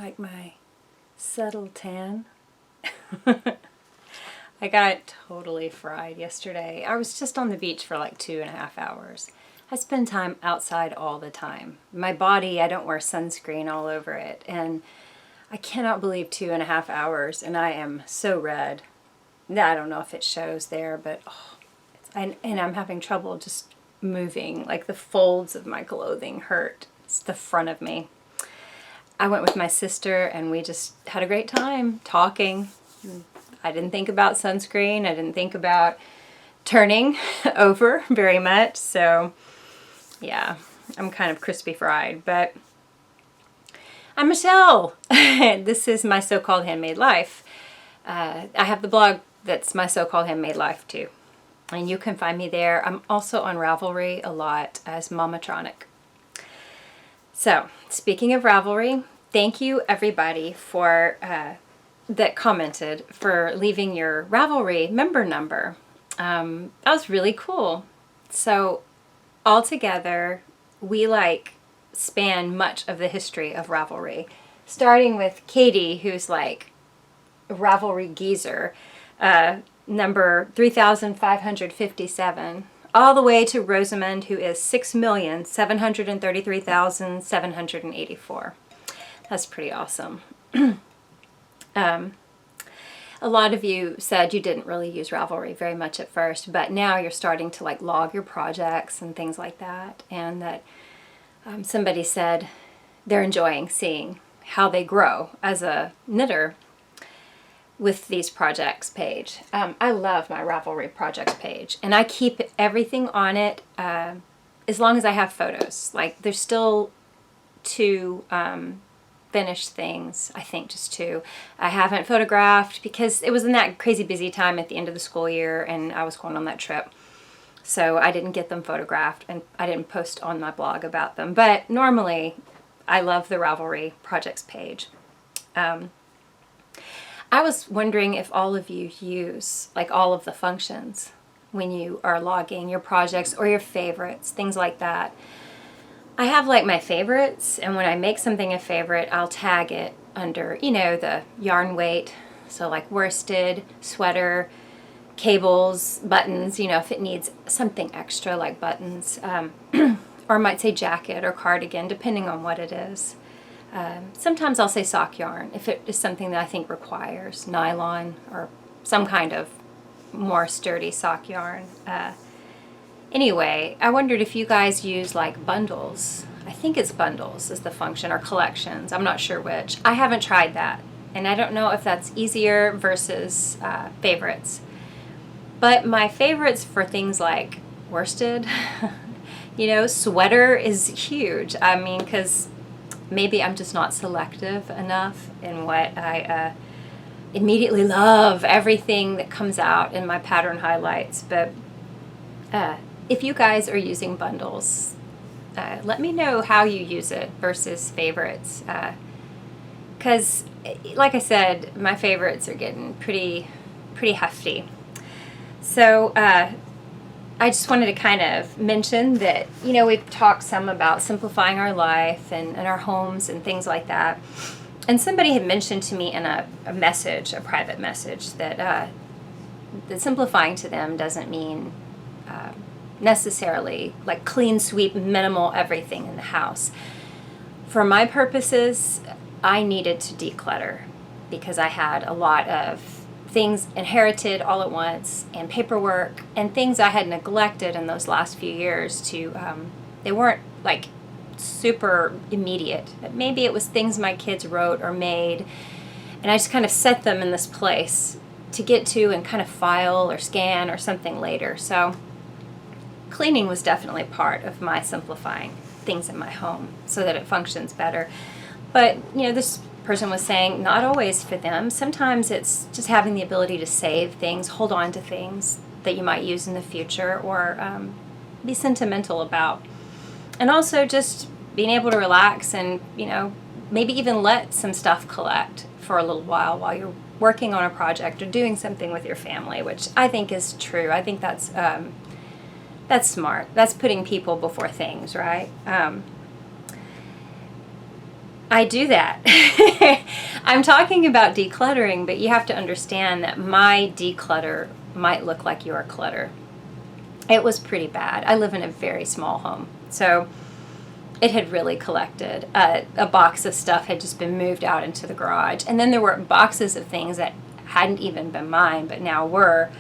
like my subtle tan? I got totally fried yesterday. I was just on the beach for like 2.5 hours. I spend time outside all the time. My body, I don't wear sunscreen all over it. And I cannot believe 2.5 hours and I am so red. I don't know if it shows there, but and I'm having trouble just moving. Like the folds of my clothing hurt. It's the front of me. I went with my sister and we just had a great time talking. I didn't think about sunscreen. I didn't think about turning over very much. So yeah, I'm kind of crispy fried, but I'm Michelle. This is my so-called handmade life. I have the blog that's my so-called handmade life too. And you can find me there. I'm also on Ravelry a lot as Mamatronic. So speaking of Ravelry, thank you everybody for that commented for leaving your Ravelry member number. That was really cool. So altogether, we span much of the history of Ravelry, starting with Katie, who's like a Ravelry geezer, number 3,557, all the way to Rosamond, who is 6,733,784. That's pretty awesome. A lot of you said you didn't really use Ravelry very much at first, but now you're starting to log your projects and things like that, and that somebody said they're enjoying seeing how they grow as a knitter with these projects page. I love my Ravelry projects page, and I keep everything on it as long as I have photos. There's still 2 finished things, I think just 2. I haven't photographed because it was in that crazy busy time at the end of the school year and I was going on that trip. So I didn't get them photographed and I didn't post on my blog about them. But normally I love the Ravelry projects page. I was wondering if all of you use all of the functions when you are logging your projects or your favorites, things like that. I have my favorites, and when I make something a favorite, I'll tag it under, the yarn weight. So worsted, sweater, cables, buttons, if it needs something extra like buttons, or I might say jacket or cardigan, depending on what it is. Sometimes I'll say sock yarn if it is something that I think requires nylon or some kind of more sturdy sock yarn. Anyway, I wondered if you guys use bundles. I think it's bundles is the function, or collections. I'm not sure which. I haven't tried that, and I don't know if that's easier versus favorites. But my favorites for things like worsted, sweater is huge. I mean, because maybe I'm just not selective enough in what I immediately love everything that comes out in my pattern highlights. But if you guys are using bundles, let me know how you use it versus favorites. Because, like I said, my favorites are getting pretty hefty. So I just wanted to kind of mention that, we've talked some about simplifying our life and our homes and things like that. And somebody had mentioned to me in a message, a private message, that simplifying to them doesn't mean necessarily clean sweep, minimal everything in the house. For my purposes, I needed to declutter because I had a lot of things inherited all at once and paperwork and things I had neglected in those last few years to, they weren't super immediate, but maybe it was things my kids wrote or made, and I just kind of set them in this place to get to and kind of file or scan or something later. So cleaning was definitely part of my simplifying things in my home so that it functions better. But, this person was saying not always for them. Sometimes it's just having the ability to save things, hold on to things that you might use in the future or be sentimental about. And also just being able to relax and, maybe even let some stuff collect for a little while you're working on a project or doing something with your family, which I think is true. I think that's smart. That's putting people before things, right? I do that. I'm talking about decluttering, but you have to understand that my declutter might look like your clutter. It was pretty bad. I live in a very small home, so it had really collected. A box of stuff had just been moved out into the garage, and then there were boxes of things that hadn't even been mine, but now were,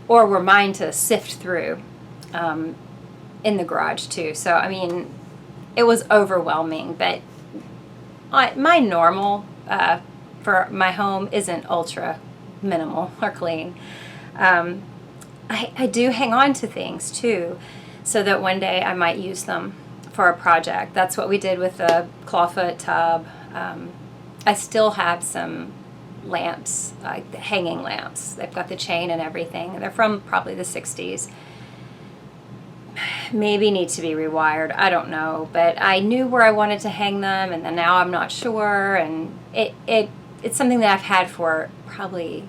or were mine to sift through in the garage too. So, I mean, it was overwhelming, but my normal for my home isn't ultra minimal or clean. I do hang on to things too, so that one day I might use them for a project. That's what we did with the clawfoot tub. I still have some lamps, like the hanging lamps. They've got the chain and everything. They're from probably the 60s. Maybe need to be rewired. I don't know, but I knew where I wanted to hang them, and then now I'm not sure. And it's something that I've had for probably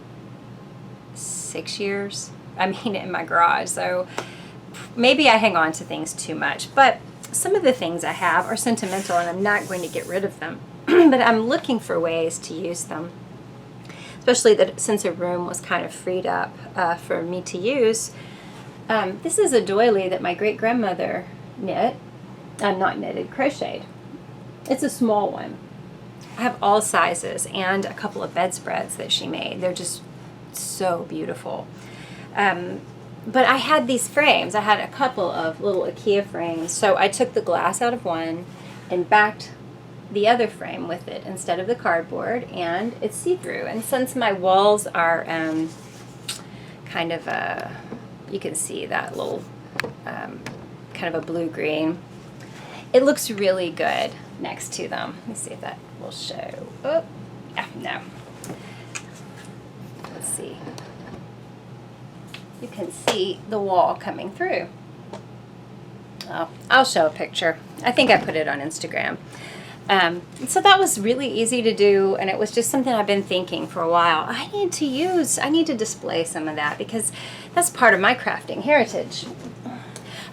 6 years. I mean, in my garage. So maybe I hang on to things too much, but some of the things I have are sentimental, and I'm not going to get rid of them. But I'm looking for ways to use them, especially that since a room was kind of freed up for me to use. This is a doily that my great-grandmother knit. Not knitted, crocheted. It's a small one. I have all sizes and a couple of bedspreads that she made. They're just so beautiful. But I had these frames. I had a couple of little IKEA frames. So I took the glass out of one and backed the other frame with it instead of the cardboard, and it's see-through. And since my walls are kind of a, you can see that little kind of a blue-green, it looks really good next to them. Let me see if that will show. Oh, yeah, no. Let's see. You can see the wall coming through. Oh, I'll show a picture. I think I put it on Instagram. So that was really easy to do, and it was just something I've been thinking for a while. I need to display some of that because that's part of my crafting heritage.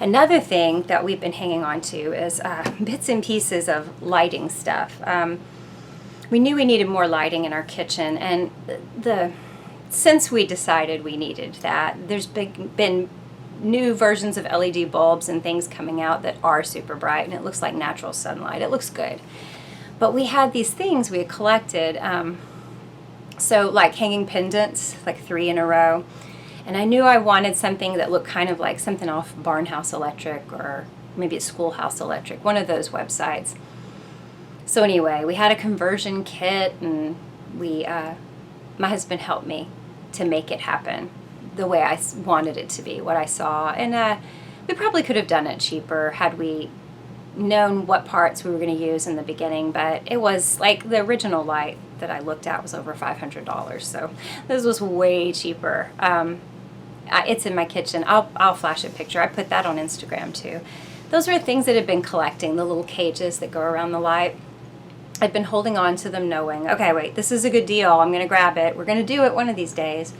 Another thing that we've been hanging on to is bits and pieces of lighting stuff. We knew we needed more lighting in our kitchen, and since we decided we needed that, there's been new versions of LED bulbs and things coming out that are super bright, and it looks like natural sunlight. It looks good. But we had these things we had collected, so like hanging pendants, like 3 in a row. And I knew I wanted something that looked kind of like something off Barnhouse Electric, or maybe it's Schoolhouse Electric, one of those websites. So anyway, we had a conversion kit, and my husband helped me to make it happen the way I wanted it to be, what I saw. And we probably could have done it cheaper had we known what parts we were going to use in the beginning, but it was like the original light that I looked at was over $500, so this was way cheaper. It's in my kitchen. I'll flash a picture. I put that on Instagram too. Those were things that had been collecting, the little cages that go around the light. I'd been holding on to them knowing, okay, wait, this is a good deal. I'm going to grab it. We're going to do it one of these days.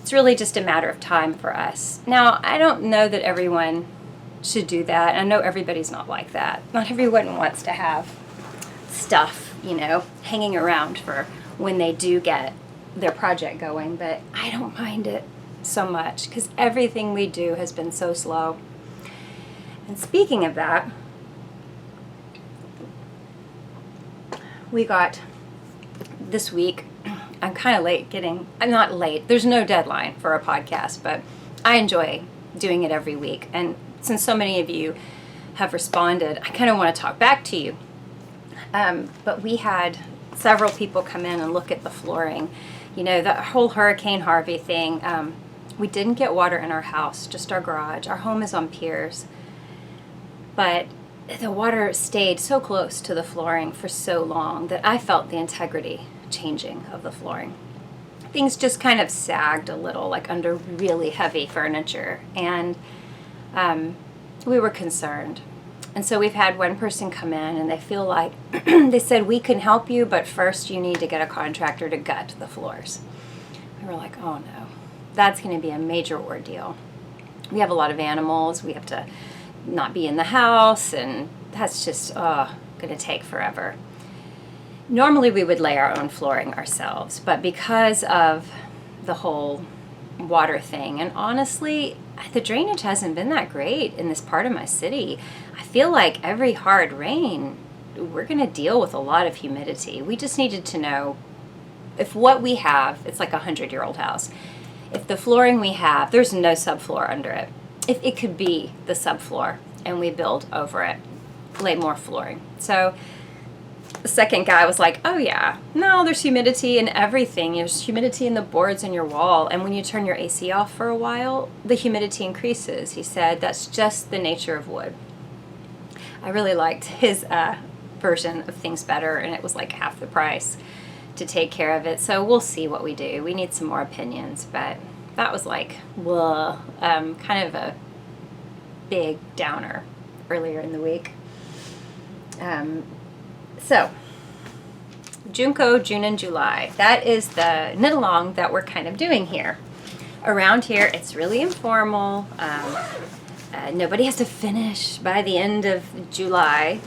It's really just a matter of time for us. Now, I don't know that everyone should do that. I know everybody's not like that. Not everyone wants to have stuff, hanging around for when they do get their project going, but I don't mind it so much because everything we do has been so slow. And speaking of that, we got this week, I'm kind of late I'm not late, there's no deadline for a podcast, but I enjoy doing it every week. And since so many of you have responded, I kind of want to talk back to you. But we had several people come in and look at the flooring. The whole Hurricane Harvey thing, we didn't get water in our house, just our garage. Our home is on piers. But the water stayed so close to the flooring for so long that I felt the integrity changing of the flooring. Things just kind of sagged a little, like under really heavy furniture, and we were concerned. And so we've had one person come in and they feel like, they said, we can help you, but first you need to get a contractor to gut the floors. We were like, oh no, that's going to be a major ordeal. We have a lot of animals, we have to not be in the house, and that's just going to take forever. Normally we would lay our own flooring ourselves, but because of the whole water thing, and honestly, the drainage hasn't been that great in this part of my city. I feel like every hard rain, we're going to deal with a lot of humidity. We just needed to know if what we have, it's like a 100-year-old house. If the flooring we have, there's no subfloor under it. If it could be the subfloor and we build over it, lay more flooring. So the second guy was like, oh yeah, no, there's humidity in everything. There's humidity in the boards in your wall. And when you turn your AC off for a while, the humidity increases. He said, that's just the nature of wood. I really liked his version of things better, and it was like half the price to take care of it. So we'll see what we do. We need some more opinions, but that was like, whoa, kind of a big downer earlier in the week. So, Junko, June, and July. That is the knit along that we're kind of doing here. Around here, it's really informal. Nobody has to finish by the end of July.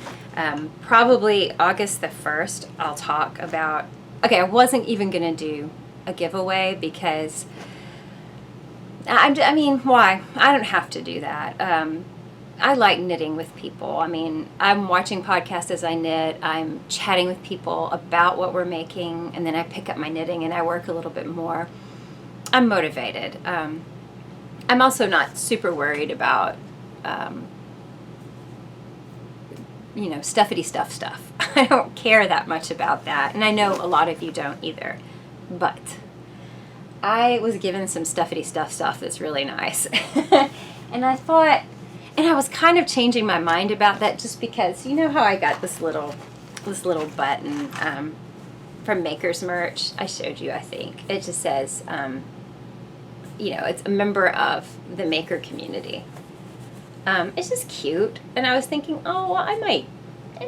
Probably August the 1st, I'll talk about... Okay, I wasn't even going to do a giveaway because... I mean, why? I don't have to do that. I like knitting with people. I mean, I'm watching podcasts as I knit. I'm chatting with people about what we're making, and then I pick up my knitting and I work a little bit more. I'm motivated. I'm also not super worried about, stuffity stuff. I don't care that much about that, and I know a lot of you don't either. But I was given some stuffity stuff that's really nice. And I thought... And I was kind of changing my mind about that just because, you know how I got this little button from Maker's Merch? I showed you, I think. It just says, it's a member of the maker community. It's just cute. And I was thinking, oh, well, I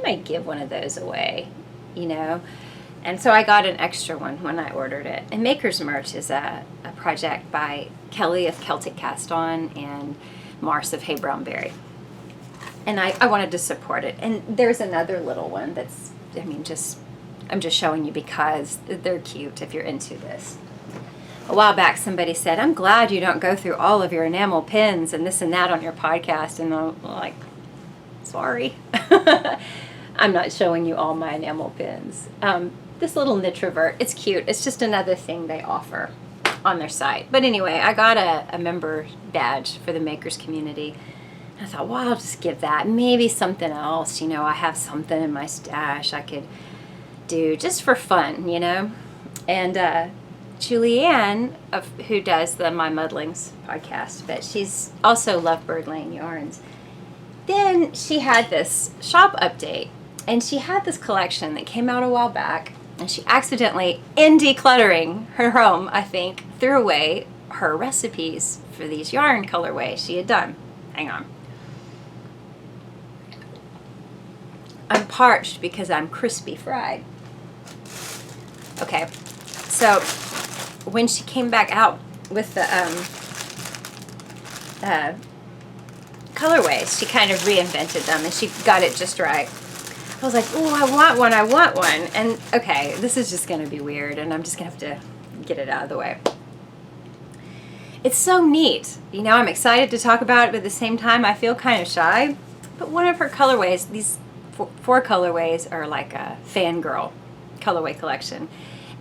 might give one of those away, And so I got an extra one when I ordered it. And Maker's Merch is a project by Kelly of Celtic Cast On and Mars of Hey Brownberry, and I wanted to support it. And there's another little one that's, I'm just showing you because they're cute if you're into this. A while back somebody said, I'm glad you don't go through all of your enamel pins and this and that on your podcast, and I'm like, sorry. I'm not showing you all my enamel pins. This little Nitrovert, it's cute. It's just another thing they offer on their site. But anyway, I got a member badge for the makers community. I thought, well, I'll just give that. Maybe something else, I have something in my stash I could do just for fun, And Julianne, who does the My Muddlings podcast, but she's also Lovebird Lane Yarns. Then she had this shop update, and she had this collection that came out a while back, and she accidentally, in decluttering her home, I think, threw away her recipes for these yarn colorways she had done. Hang on. I'm parched because I'm crispy fried. Okay, so when she came back out with the colorways, she kind of reinvented them, and she got it just right. I was like, oh, I want one. And okay, this is just going to be weird, and I'm just going to have to get it out of the way. It's so neat. I'm excited to talk about it, but at the same time, I feel kind of shy. But one of her colorways, these four colorways are like a fangirl colorway collection.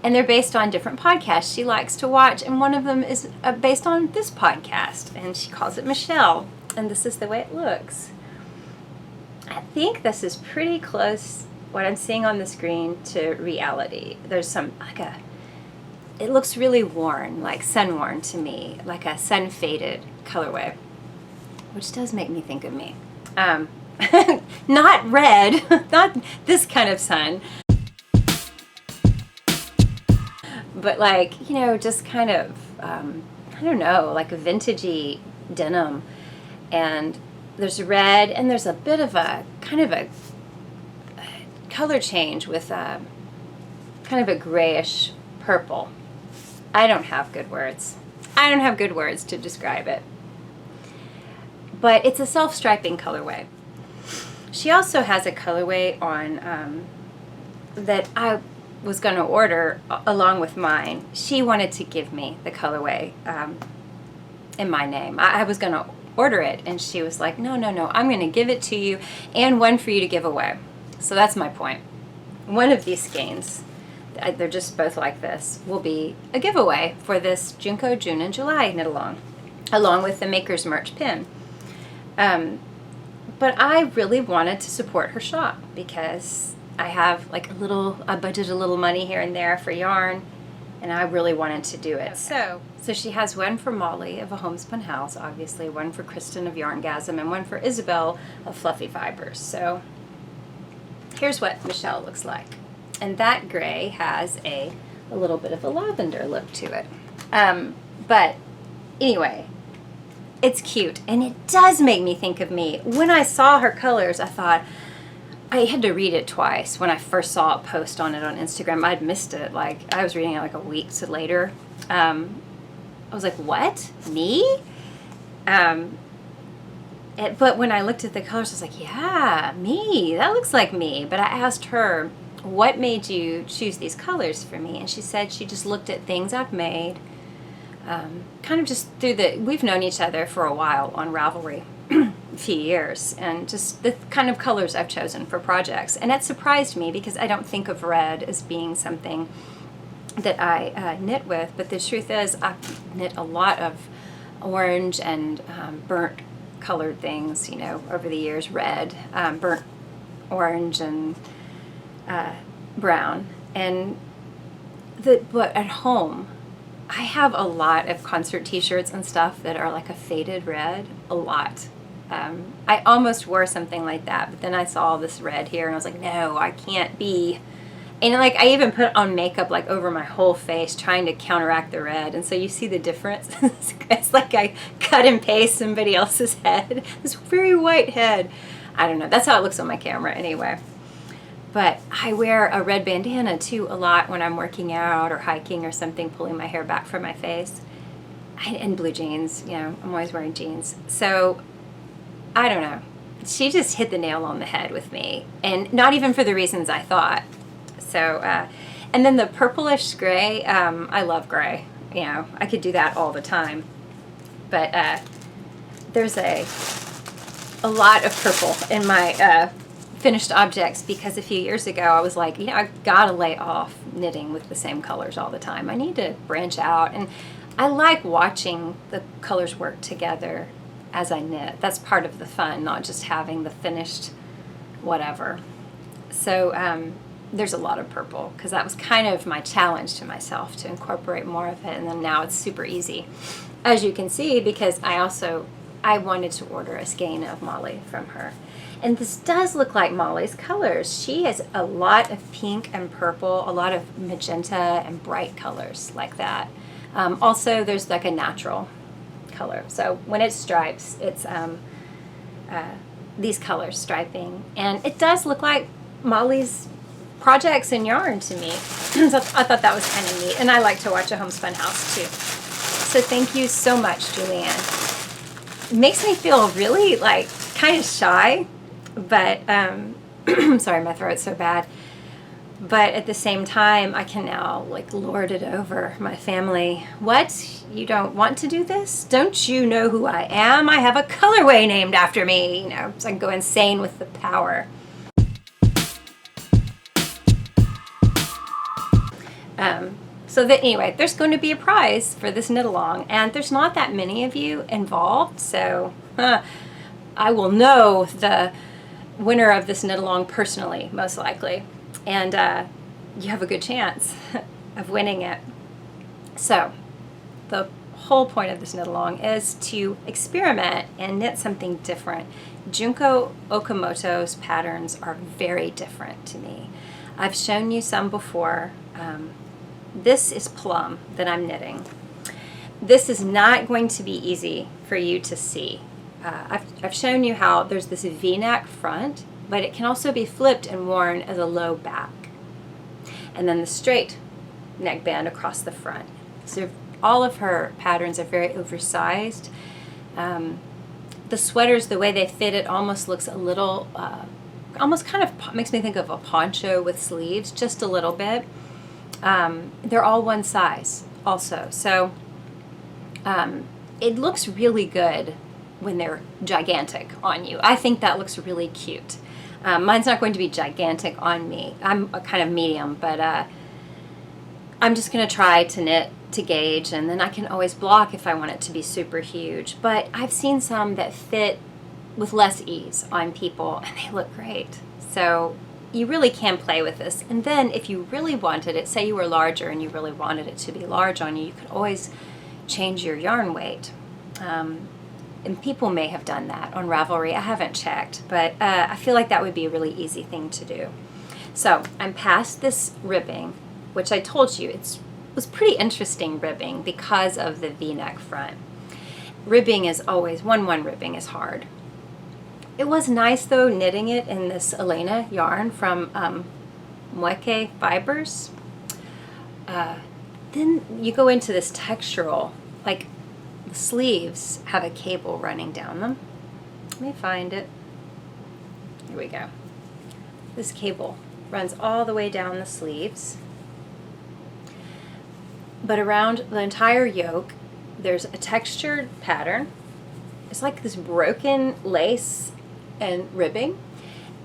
And they're based on different podcasts she likes to watch, and one of them is based on this podcast, and she calls it Michelle. And this is the way it looks. I think this is pretty close, what I'm seeing on the screen, to reality. There's some, it looks really worn, like sun-worn to me, like a sun-faded colorway, which does make me think of me. Not red, not this kind of sun, but like, just kind of, I don't know, like a vintagey denim. And there's red, and there's a bit of a kind of a color change with a kind of a grayish purple. I don't have good words. I don't have good words to describe it. But it's a self-striping colorway. She also has a colorway on that I was going to order along with mine, she wanted to give me the colorway in my name. I was going to order it, and she was like, no, I'm going to give it to you and one for you to give away. So that's my point. One of these skeins, they're just both like this, will be a giveaway for this Junko, June, and July knit along with the Maker's Merch pin. But I really wanted to support her shop because I have like I budgeted a little money here and there for yarn, and I really wanted to do it. So she has one for Molly of A Homespun House, obviously, one for Kristen of Yarngasm, and one for Isabel of Fluffy Fibers. So here's what Michelle looks like. And that gray has a little bit of a lavender look to it. But anyway, it's cute, and it does make me think of me. When I saw her colors, I thought, I had to read it twice. When I first saw a post on it on Instagram, I'd missed it. Like, I was reading it like a week later. I was like, what? Me? But when I looked at the colors, I was like, yeah, me. That looks like me. But I asked her, what made you choose these colors for me? And she said she just looked at things I've made, kind of just we've known each other for a while on Ravelry, a few years, and just the kind of colors I've chosen for projects. And it surprised me because I don't think of red as being something that I knit with, but the truth is I knit a lot of orange and burnt colored things, over the years, red, burnt orange, and brown. But at home, I have a lot of concert t-shirts and stuff that are like a faded red, a lot. I almost wore something like that, but then I saw this red here and I was like, no, I can't be. And like, I even put on makeup like over my whole face trying to counteract the red. And so you see the difference. It's like I cut and paste somebody else's head. This very white head. I don't know. That's how it looks on my camera anyway. But I wear a red bandana too a lot when I'm working out or hiking or something, pulling my hair back from my face. And blue jeans, I'm always wearing jeans. So, I don't know. She just hit the nail on the head with me. And not even for the reasons I thought. So, and then the purplish gray, I love gray. I could do that all the time. But there's a lot of purple in my finished objects because a few years ago I was like, I gotta lay off knitting with the same colors all the time. I need to branch out, and I like watching the colors work together as I knit. That's part of the fun, not just having the finished whatever. So there's a lot of purple because that was kind of my challenge to myself to incorporate more of it, and then now it's super easy, as you can see, because I wanted to order a skein of Molly from her. And this does look like Molly's colors. She has a lot of pink and purple, a lot of magenta and bright colors like that. Also, there's like a natural color. So when it stripes, it's these colors striping. And it does look like Molly's projects and yarn to me. So I thought that was kind of neat. And I like to watch A Homespun House too. So thank you so much, Julianne. It makes me feel really like kind of shy. But, sorry, my throat's so bad. But at the same time, I can now, like, lord it over my family. What? You don't want to do this? Don't you know who I am? I have a colorway named after me, so I can go insane with the power. Anyway, there's going to be a prize for this knit along, and there's not that many of you involved, so I will know the winner of this knit along personally, most likely, and you have a good chance of winning it. So the whole point of this knit along is to experiment and knit something different. Junko Okamoto's patterns are very different to me. I've shown you some before. This is Plum that I'm knitting. This is not going to be easy for you to see. I've shown you how there's this V-neck front, but it can also be flipped and worn as a low back. And then the straight neckband across the front. So all of her patterns are very oversized. The sweaters, the way they fit, it almost looks a little almost kind of makes me think of a poncho with sleeves, just a little bit. They're all one size also. So it looks really good when they're gigantic on you. I think that looks really cute. Mine's not going to be gigantic on me. I'm a kind of medium, but I'm just going to try to knit to gauge, and then I can always block if I want it to be super huge. But I've seen some that fit with less ease on people, and they look great. So you really can play with this. And then if you really wanted it, say you were larger and you really wanted it to be large on you, you could always change your yarn weight. And people may have done that on Ravelry. I haven't checked, but I feel like that would be a really easy thing to do. So I'm past this ribbing, which I told you it was pretty interesting ribbing because of the V-neck front. Ribbing is always, one ribbing is hard. It was nice though knitting it in this Elena yarn from Mueke Fibers. Then you go into this textural, like the sleeves have a cable running down them. Let me find it. Here we go. This cable runs all the way down the sleeves. But around the entire yoke, there's a textured pattern. It's like this broken lace and ribbing.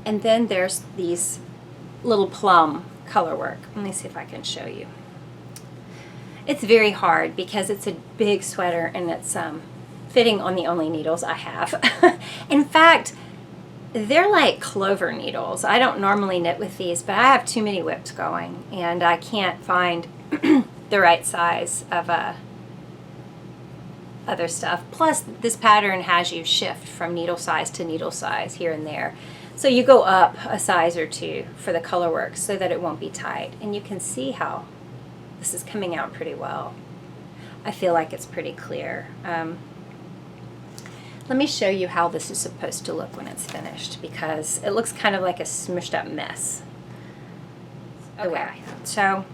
And then there's these little plum color work. Let me see if I can show you. It's very hard because it's a big sweater and it's fitting on the only needles I have. In fact, they're like clover needles. I don't normally knit with these, but I have too many whips going and I can't find the right size of other stuff. Plus, this pattern has you shift from needle size to needle size here and there. So you go up a size or two for the color work so that it won't be tight. And you can see how this is coming out pretty well. I feel like it's pretty clear. Let me show you how this is supposed to look when it's finished, because it looks kind of like a smushed up mess. Okay, so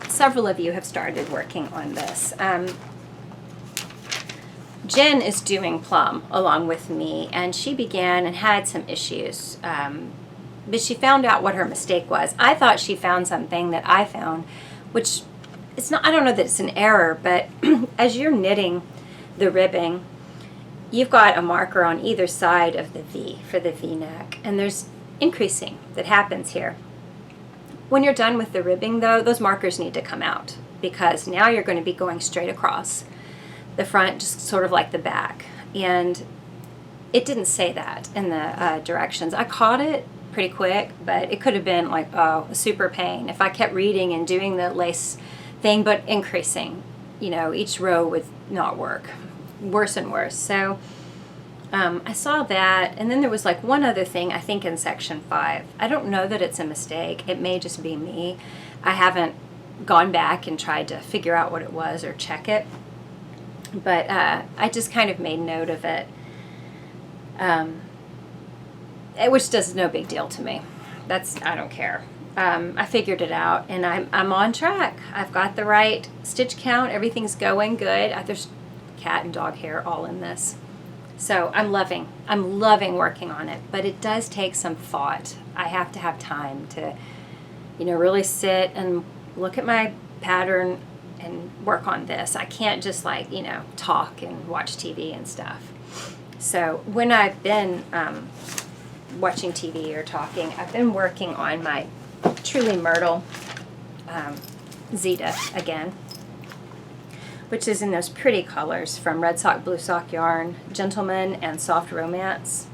several of you have started working on this. Jen is doing Plum along with me, and she began and had some issues, but she found out what her mistake was. I thought she found something that I found, which it's not, I don't know that it's an error, but as you're knitting the ribbing, you've got a marker on either side of the V for the V-neck, and there's increasing that happens here. When you're done with the ribbing though, those markers need to come out, because now you're going to be going straight across the front, just sort of like the back. And it didn't say that in the directions. I caught it pretty quick, but it could have been like, oh, a super pain if I kept reading and doing the lace thing, but increasing, you know, each row would not work, worse and worse. So I saw that, and then there was like one other thing, I think in section 5. I don't know that it's a mistake. It may just be me. I haven't gone back and tried to figure out what it was or check it, but I just kind of made note of it. Which does no big deal to me. I don't care. I figured it out, and I'm on track. I've got the right stitch count. Everything's going good. There's cat and dog hair all in this. So I'm loving working on it, but it does take some thought. I have to have time to, you know, really sit and look at my pattern and work on this. I can't just like, you know, talk and watch TV and stuff. So when I've been watching TV or talking, I've been working on my Truly Myrtle Zeta again, which is in those pretty colors from Red Sock, Blue Sock yarn, Gentleman, and Soft Romance.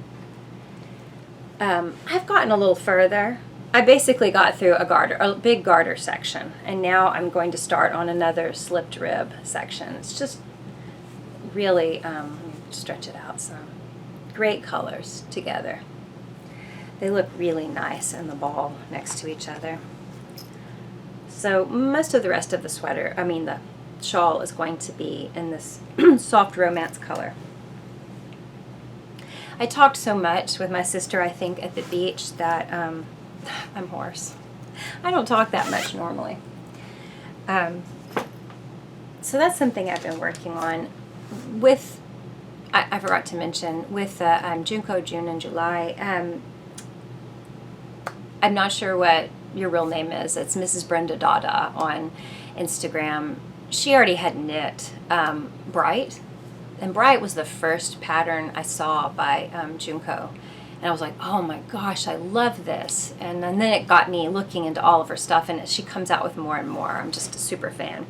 I've gotten a little further. I basically got through a big garter section, and now I'm going to start on another slipped rib section. It's just really, let me stretch it out some. Great colors together. They look really nice in the ball next to each other. So most of the rest of the sweater, the shawl is going to be in this Soft Romance color. I talked so much with my sister, I think, at the beach that I'm hoarse. I don't talk that much normally. So that's something I've been working on with, I forgot to mention, with Junko, June, and July. I'm not sure what your real name is. It's MSBRENDADADA on Instagram. She already had knit Bright, and Bright was the first pattern I saw by Junko. And I was like, oh my gosh, I love this. And then it got me looking into all of her stuff, and she comes out with more and more. I'm just a super fan.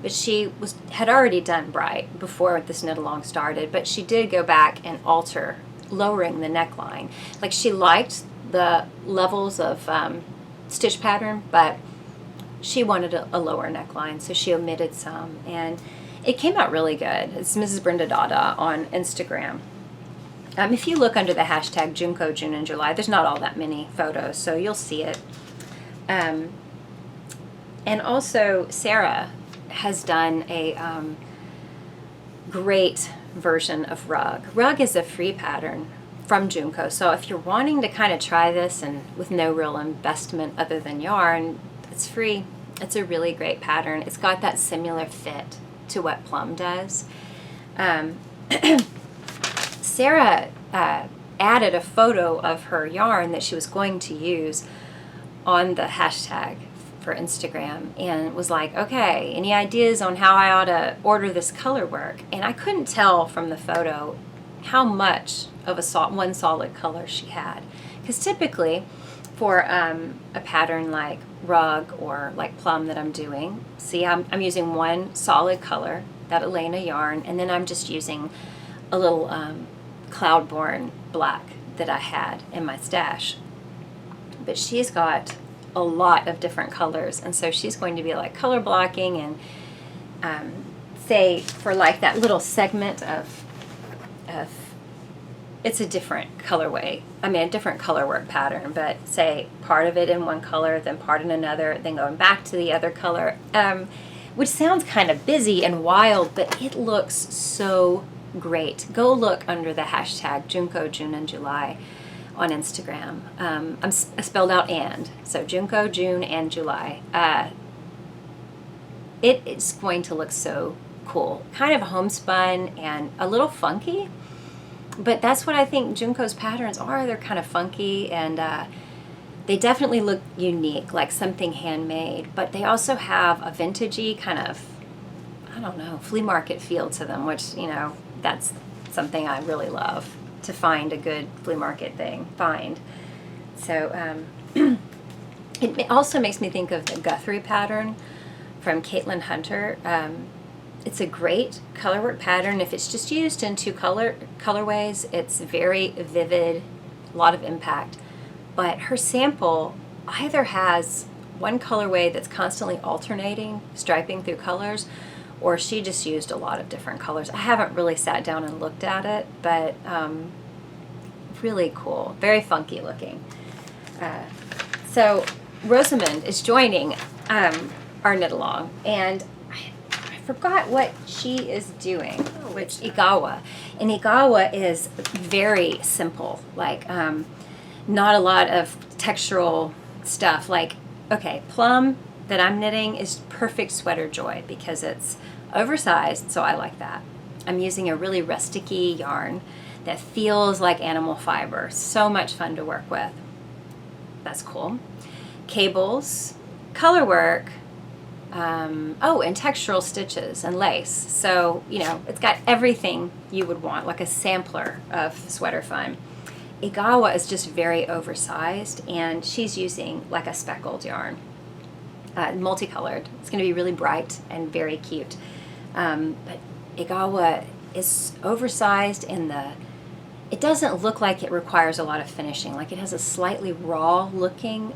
But she had already done Bright before this knit along started, but she did go back and alter, lowering the neckline. Like, she liked the levels of stitch pattern, but she wanted a lower neckline, so she omitted some, and it came out really good. It's MSBRENDADADA on Instagram. If you look under the hashtag Junko, June, and July, there's not all that many photos, so you'll see it. And also, Sarah has done a great version of Rug. Rug is a free pattern from Junko, so if you're wanting to kind of try this and with no real investment other than yarn, it's free. It's a really great pattern. It's got that similar fit to what Plum does. Sarah added a photo of her yarn that she was going to use on the hashtag for Instagram, and was like, okay, any ideas on how I ought to order this color work? And I couldn't tell from the photo how much of one solid color she had, because typically for a pattern like Rug or like Plum that I'm doing, see, I'm using one solid color, that Elena yarn, and then I'm just using a little Cloudborn black that I had in my stash. But she's got a lot of different colors, and so she's going to be like color blocking, and say for like that little segment of it's a different colorway, I mean a different color work pattern, but say part of it in one color, then part in another, then going back to the other color, which sounds kind of busy and wild, but it looks so great. Go look under the hashtag Junko, June, and July on Instagram. I spelled out and, so Junko, June, and July. It is going to look so cool. Kind of homespun and a little funky, but that's what I think Junko's patterns are. They're kind of funky, and they definitely look unique, like something handmade, but they also have a vintagey kind of, I don't know, flea market feel to them, which, you know, that's something I really love, to find a good flea market thing, So it also makes me think of the Guthrie pattern from Caitlin Hunter. It's a great colorwork pattern. If it's just used in two colorways, it's very vivid, a lot of impact. But her sample either has one colorway that's constantly alternating, striping through colors, or she just used a lot of different colors. I haven't really sat down and looked at it, but really cool, very funky looking. So Rosamond is joining our knit along, and I forgot what she is doing, which Igawa. And Igawa is very simple, like not a lot of textural stuff. Like, okay, Plum that I'm knitting is perfect sweater joy because it's oversized, so I like that. I'm using a really rusticy yarn that feels like animal fiber. So much fun to work with. That's cool. Cables, color work, and textural stitches and lace. So, you know, it's got everything you would want, like a sampler of sweater fun. Igawa is just very oversized, and she's using like a speckled yarn. Multicolored. It's going to be really bright and very cute. But Igawa is oversized, and it doesn't look like it requires a lot of finishing. Like, it has a slightly raw looking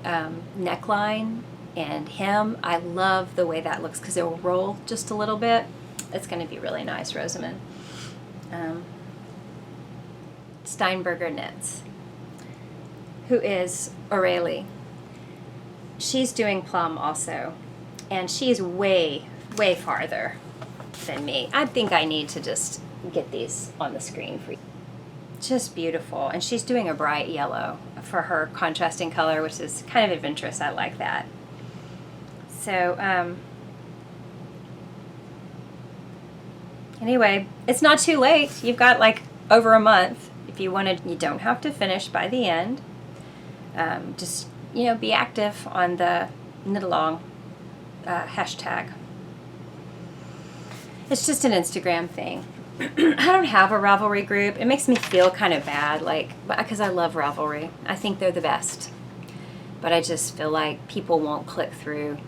neckline and hem. I love the way that looks because it will roll just a little bit. It's going to be really nice, Rosamond. Steinberger Knits, who is Aurelie. She's doing Plum also, and she's way, way farther than me. I think I need to just get these on the screen for you. Just beautiful. And she's doing a bright yellow for her contrasting color, which is kind of adventurous. I like that. So, anyway, it's not too late. You've got like over a month if you want to. You don't have to finish by the end. Just you know, be active on the knit along hashtag. It's just an Instagram thing. I don't have a Ravelry group. It makes me feel kind of bad, like, because I love Ravelry. I think they're the best. But I just feel like people won't click through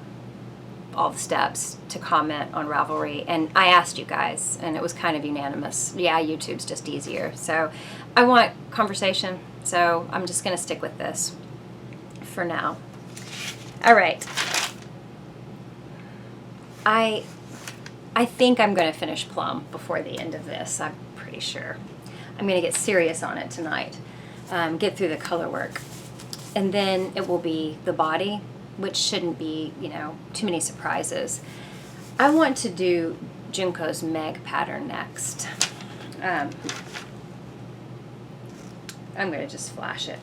all the steps to comment on Ravelry. And I asked you guys, and it was kind of unanimous. Yeah, YouTube's just easier. So I want conversation, so I'm just going to stick with this for now. All right. I think I'm going to finish Plum before the end of this. I'm pretty sure. I'm going to get serious on it tonight. Get through the color work. And then it will be the body, which shouldn't be, you know, too many surprises. I want to do Junko's Meg pattern next. I'm going to just flash it.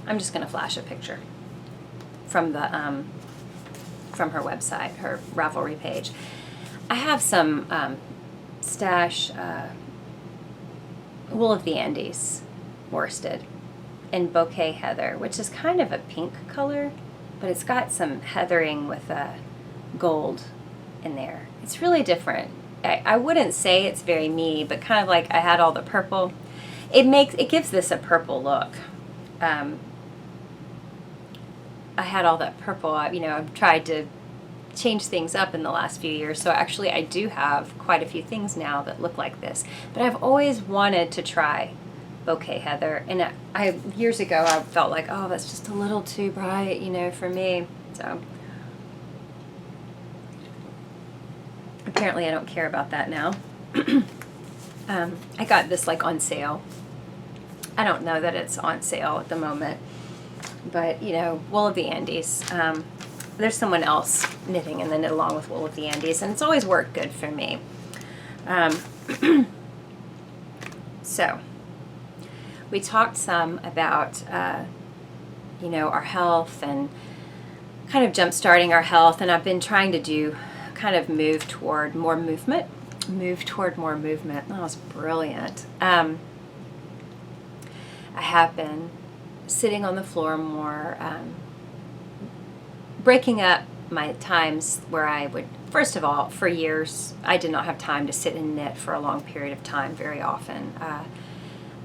I'm just going to flash a picture from the from her website, her Ravelry page. I have some stash Wool of the Andes worsted in Bouquet Heather, which is kind of a pink color, but it's got some heathering with gold in there. It's really different. I wouldn't say it's very me, but kind of like I had all the purple. It gives this a purple look. I had all that purple. You know, I've tried to change things up in the last few years, so actually I do have quite a few things now that look like this. But I've always wanted to try Bouquet Heather, and years ago I felt like, oh, that's just a little too bright, you know, for me. So apparently I don't care about that now. I got this like on sale. I don't know that it's on sale at the moment, but you know, Wool of the Andes. There's someone else knitting in the Knit Along with Wool of the Andes, and it's always worked good for me. So we talked some about, you know, our health and kind of jump-starting our health, and I've been trying to do kind of move toward more movement. That was brilliant. I have been sitting on the floor more, breaking up my times where I would, first of all, for years, I did not have time to sit and knit for a long period of time very often.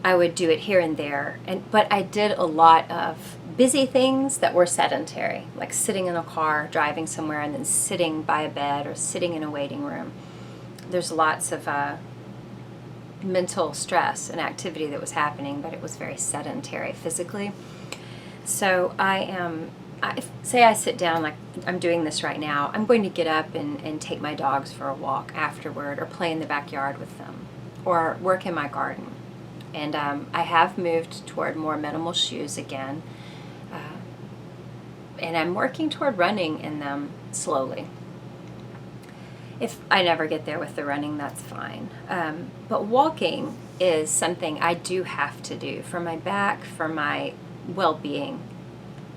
I would do it here and there, but I did a lot of busy things that were sedentary, like sitting in a car, driving somewhere, and then sitting by a bed or sitting in a waiting room. There's lots of mental stress and activity that was happening, but it was very sedentary physically. So say I sit down like I'm doing this right now, I'm going to get up and take my dogs for a walk afterward, or play in the backyard with them, or work in my garden. And I have moved toward more minimal shoes again, and I'm working toward running in them slowly. If I never get there with the running, that's fine. But walking is something I do have to do for my back, for my well-being,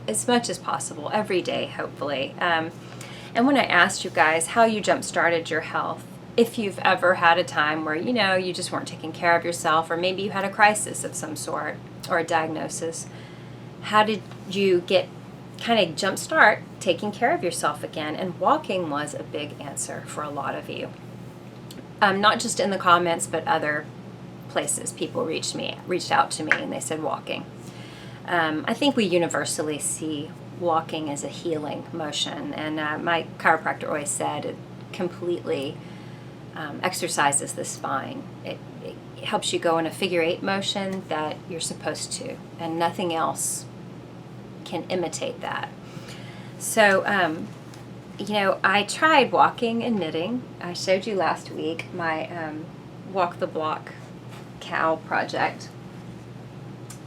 as much as possible, every day, hopefully. And when I asked you guys how you jump-started your health, if you've ever had a time where, you know, you just weren't taking care of yourself, or maybe you had a crisis of some sort, or a diagnosis, how did you get kind of jumpstart taking care of yourself again? And walking was a big answer for a lot of you. Not just in the comments, but other places. People reached out to me and they said walking. I think we universally see walking as a healing motion, and my chiropractor always said it completely exercises the spine. It helps you go in a figure-8 motion that you're supposed to, and nothing else can imitate that. So, you know, I tried walking and knitting. I showed you last week my Walk the Block cow project.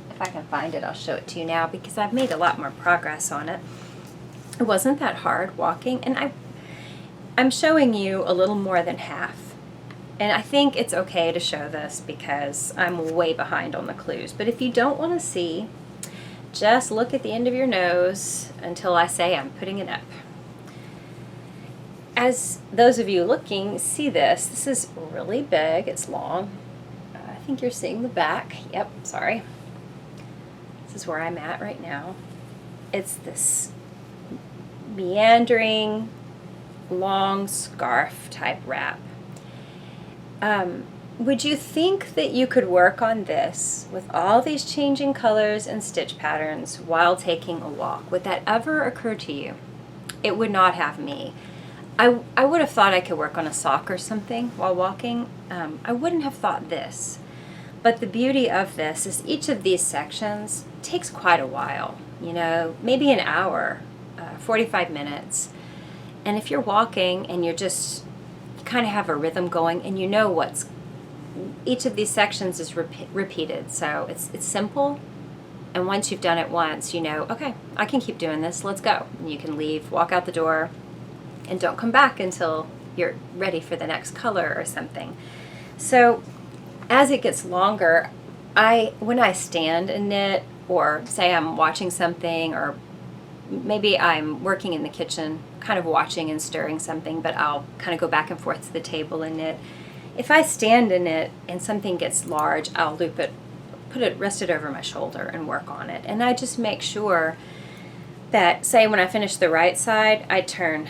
If I can find it, I'll show it to you now, because I've made a lot more progress on it. It wasn't that hard walking, and I'm showing you a little more than half. And I think it's okay to show this because I'm way behind on the clues. But if you don't want to see, just look at the end of your nose until I say I'm putting it up. As those of you looking see this is really big, it's long. I think you're seeing the back. Yep, sorry. This is where I'm at right now. it's this meandering, long scarf type wrap. Would you think that you could work on this with all these changing colors and stitch patterns while taking a walk? Would that ever occur to you? It would not have me. I would have thought I could work on a sock or something while walking. I wouldn't have thought this. But the beauty of this is each of these sections takes quite a while, you know, maybe an hour, 45 minutes. And if you're walking and you kind of have a rhythm going and you know each of these sections is repeated. So it's simple. And once you've done it once, you know, okay, I can keep doing this. Let's go. And you can leave, walk out the door, and don't come back until you're ready for the next color or something. So as it gets longer, when I stand and knit, or say I'm watching something, or maybe I'm working in the kitchen, kind of watching and stirring something, but I'll kind of go back and forth to the table and knit. If I stand in it and something gets large, I'll loop it, rest it over my shoulder and work on it. And I just make sure that, say when I finish the right side, I turn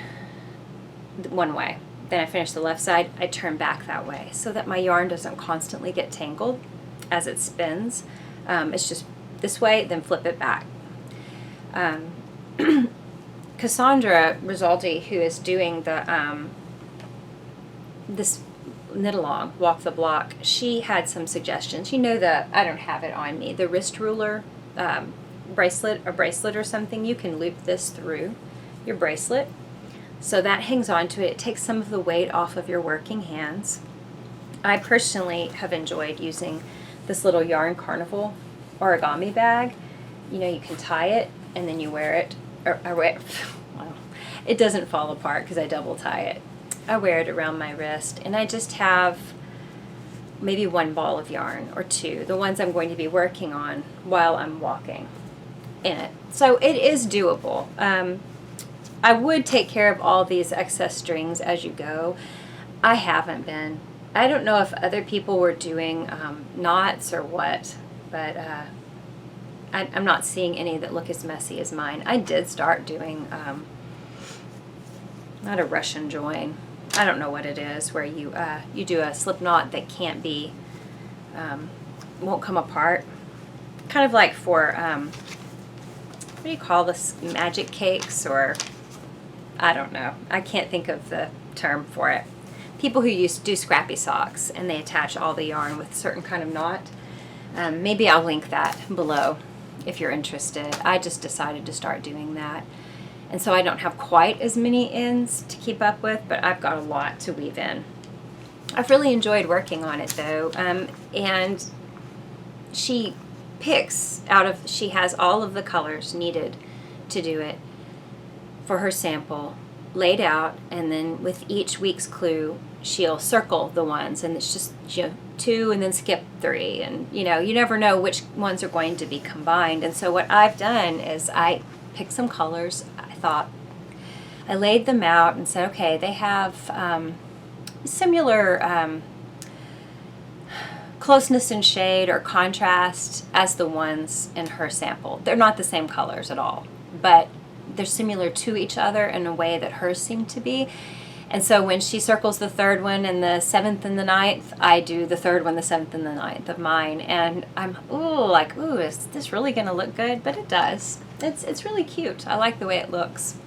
one way. Then I finish the left side, I turn back that way, so that my yarn doesn't constantly get tangled as it spins. It's just this way, then flip it back. Cassandra Risaldi, who is doing the this knit along, walk the block, she had some suggestions. You know, I don't have it on me, the wrist ruler bracelet or something. You can loop this through your bracelet, so that hangs on to it. It takes some of the weight off of your working hands. I personally have enjoyed using this little Yarn Carnival origami bag. You know, you can tie it and then you wear it. Well, it doesn't fall apart because I double tie it. I wear it around my wrist, and I just have maybe one ball of yarn or two, the ones I'm going to be working on while I'm walking in it. So it is doable. I would take care of all these excess strings as you go. I haven't been. I don't know if other people were doing knots or what, but I'm not seeing any that look as messy as mine. I did start doing, not a Russian join, I don't know what it is, where you do a slip knot that can't be, won't come apart. Kind of like for, what do you call this, magic cakes, or, I don't know. I can't think of the term for it. People who do scrappy socks, and they attach all the yarn with a certain kind of knot. Maybe I'll link that below if you're interested. I just decided to start doing that. And so I don't have quite as many ends to keep up with, but I've got a lot to weave in. I've really enjoyed working on it though, and she she has all of the colors needed to do it for her sample laid out, and then with each week's clue she'll circle the ones, and it's just, you know, 2 and then skip 3, and you know, you never know which ones are going to be combined. And so what I've done is I picked some colors. I laid them out and said, okay, they have similar closeness in shade or contrast as the ones in her sample. They're not the same colors at all, but they're similar to each other in a way that hers seem to be. And so when she circles the 3rd one and the 7th and the 9th, I do the 3rd one, the 7th and the 9th of mine. And I'm, ooh, is this really going to look good? But it does. It's really cute. I like the way it looks.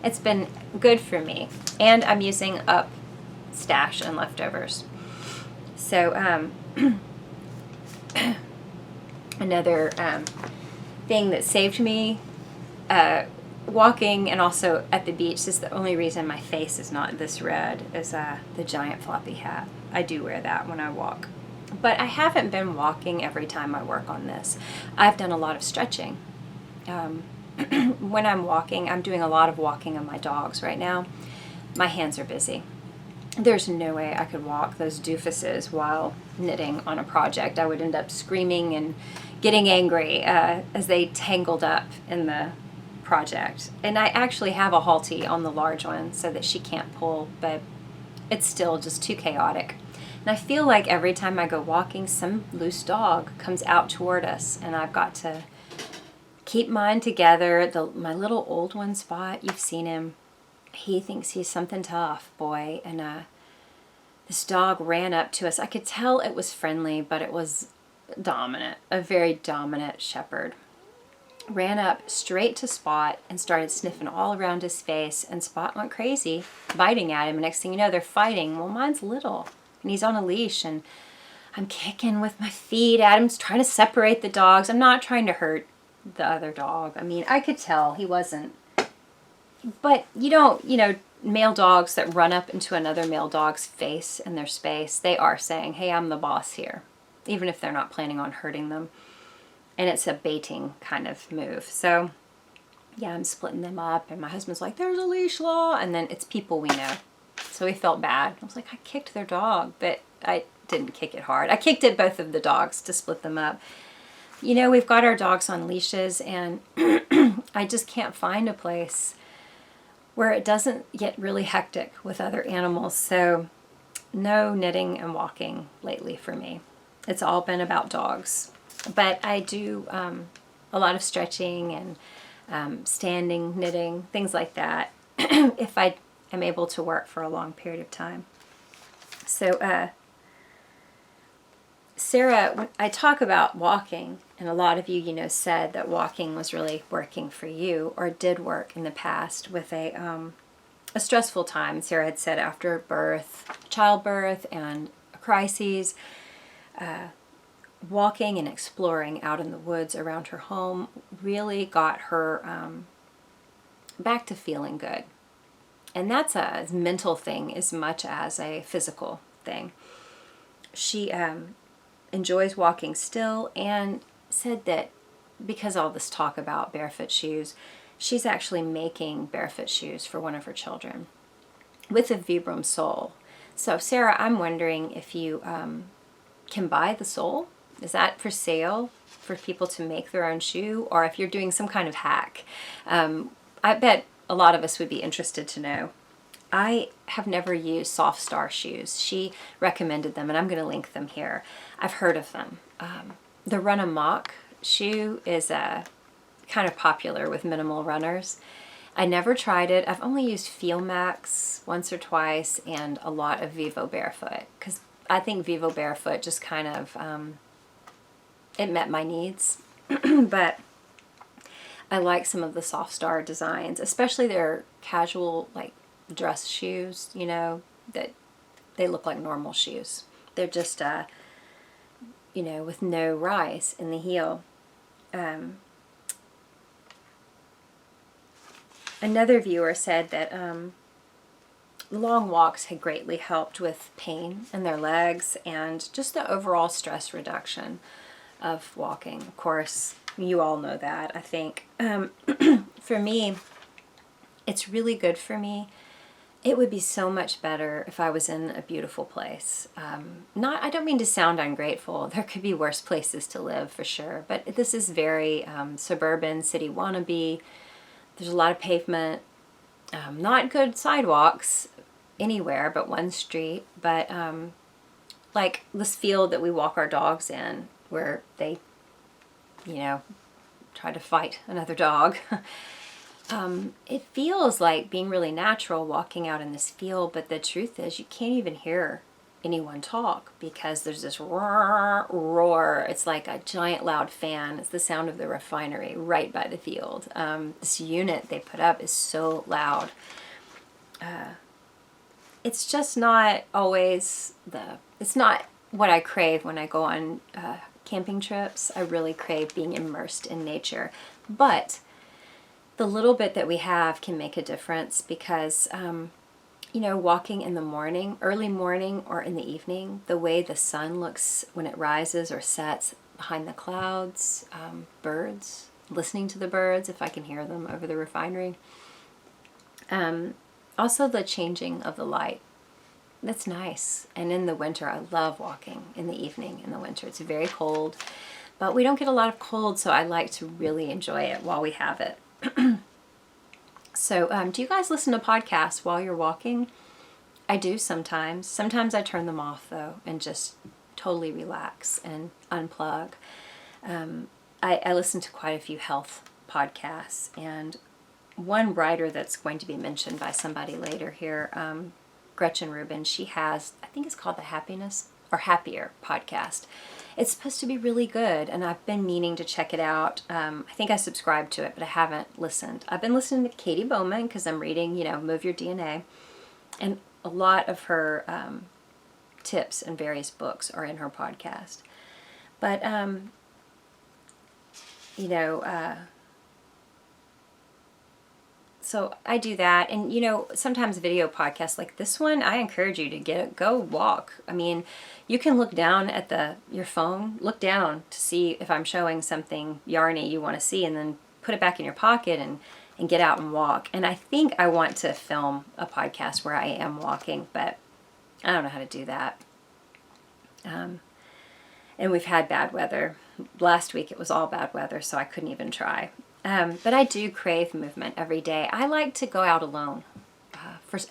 It's been good for me. And I'm using up stash and leftovers. So another thing that saved me walking and also at the beach, is the only reason my face is not this red, is the giant floppy hat. I do wear that when I walk. But I haven't been walking every time I work on this. I've done a lot of stretching. When I'm walking, I'm doing a lot of walking on my dogs right now. My hands are busy. There's no way I could walk those doofuses while knitting on a project. I would end up screaming and getting angry as they tangled up in the project. And I actually have a halty on the large one so that she can't pull, but it's still just too chaotic. And I feel like every time I go walking, some loose dog comes out toward us, and I've got to keep mine together. My little old one, Spot, you've seen him. He thinks he's something tough, boy. And this dog ran up to us. I could tell it was friendly, but it was dominant, a very dominant shepherd. Ran up straight to Spot and started sniffing all around his face, and Spot went crazy, biting at him. And next thing you know, they're fighting. Well, mine's little, and he's on a leash, and I'm kicking with my feet at him, trying to separate the dogs. I'm not trying to hurt the other dog. I mean, I could tell he wasn't. But you don't, male dogs that run up into another male dog's face in their space, they are saying, hey, I'm the boss here, even if they're not planning on hurting them. And it's a baiting kind of move. So, yeah, I'm splitting them up, and my husband's like, there's a leash law, and then it's people we know. So he felt bad. I was like, I kicked their dog, but I didn't kick it hard. I kicked at both of the dogs to split them up. We've got our dogs on leashes, and I just can't find a place where it doesn't get really hectic with other animals. So no knitting and walking lately for me. It's all been about dogs. But I do a lot of stretching and standing, knitting, things like that, if I am able to work for a long period of time. So Sarah, when I talk about walking, and a lot of you, said that walking was really working for you, or did work in the past with a stressful time. Sarah had said after birth, childbirth, and crises, walking and exploring out in the woods around her home really got her back to feeling good. And that's a mental thing as much as a physical thing. She enjoys walking still, and said that because all this talk about barefoot shoes, she's actually making barefoot shoes for one of her children with a Vibram sole. So Sarah, I'm wondering if you can buy the sole. Is that for sale for people to make their own shoe, or if you're doing some kind of hack? I bet a lot of us would be interested to know. I have never used Soft Star shoes. She recommended them, and I'm going to link them here. I've heard of them. The Run Amok shoe is kind of popular with minimal runners. I never tried it. I've only used Feel Max once or twice, and a lot of Vivo Barefoot, because I think Vivo Barefoot just kind of, it met my needs. But I like some of the Soft Star designs, especially their casual, like, dress shoes, that they look like normal shoes. They're just, with no rise in the heel. Another viewer said that long walks had greatly helped with pain in their legs and just the overall stress reduction of walking. Of course, you all know that, I think. For me, it's really good for me. It would be so much better if I was in a beautiful place. I don't mean to sound ungrateful. There could be worse places to live for sure, but this is very suburban, city wannabe. There's a lot of pavement, not good sidewalks anywhere but one street, but like this field that we walk our dogs in where they, try to fight another dog. It feels like being really natural walking out in this field, but the truth is you can't even hear anyone talk because there's this roar. It's like a giant loud fan. It's the sound of the refinery right by the field. This unit they put up is so loud. It's just not always it's not what I crave when I go on camping trips. I really crave being immersed in nature. But the little bit that we have can make a difference because, walking in the morning, early morning or in the evening, the way the sun looks when it rises or sets behind the clouds, birds, listening to the birds if I can hear them over the refinery. Also the changing of the light. That's nice. And in the winter, I love walking in the evening in the winter. It's very cold, but we don't get a lot of cold, so I like to really enjoy it while we have it. So, do you guys listen to podcasts while you're walking? I do sometimes. Sometimes I turn them off, though, and just totally relax and unplug. I listen to quite a few health podcasts, and one writer that's going to be mentioned by somebody later here, Gretchen Rubin, she has, I think it's called the Happiness or Happier podcast. It's supposed to be really good, and I've been meaning to check it out. I think I subscribed to it, but I haven't listened. I've been listening to Katie Bowman because I'm reading, Move Your DNA, and a lot of her tips and various books are in her podcast. But, so I do that, and sometimes video podcasts like this one, I encourage you to go walk. I mean, you can look down at your phone, look down to see if I'm showing something yarny you want to see, and then put it back in your pocket and get out and walk. And I think I want to film a podcast where I am walking, but I don't know how to do that. And we've had bad weather. Last week it was all bad weather, so I couldn't even try. But I do crave movement every day. I like to go out alone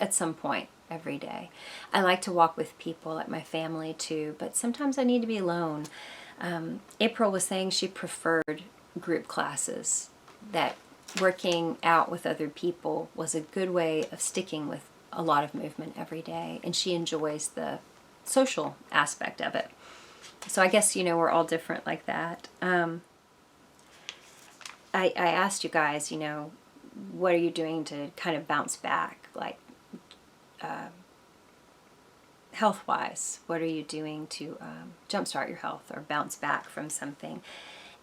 at some point every day. I like to walk with people, like my family too, but sometimes I need to be alone. April was saying she preferred group classes, that working out with other people was a good way of sticking with a lot of movement every day, and she enjoys the social aspect of it. So I guess, we're all different like that. I asked you guys, what are you doing to kind of bounce back, like health-wise? What are you doing to jumpstart your health or bounce back from something?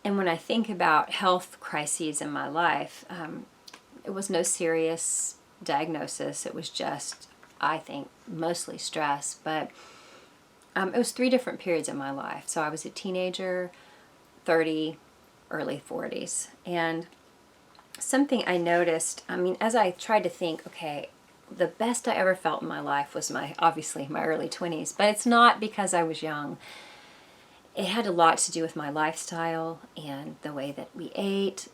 And when I think about health crises in my life, it was no serious diagnosis. It was just, I think, mostly stress. But it was 3 different periods in my life. So I was a teenager, 30, early 40s. And something I noticed, as I tried to think, okay, the best I ever felt in my life was obviously my early 20s, but it's not because I was young. It had a lot to do with my lifestyle and the way that we ate,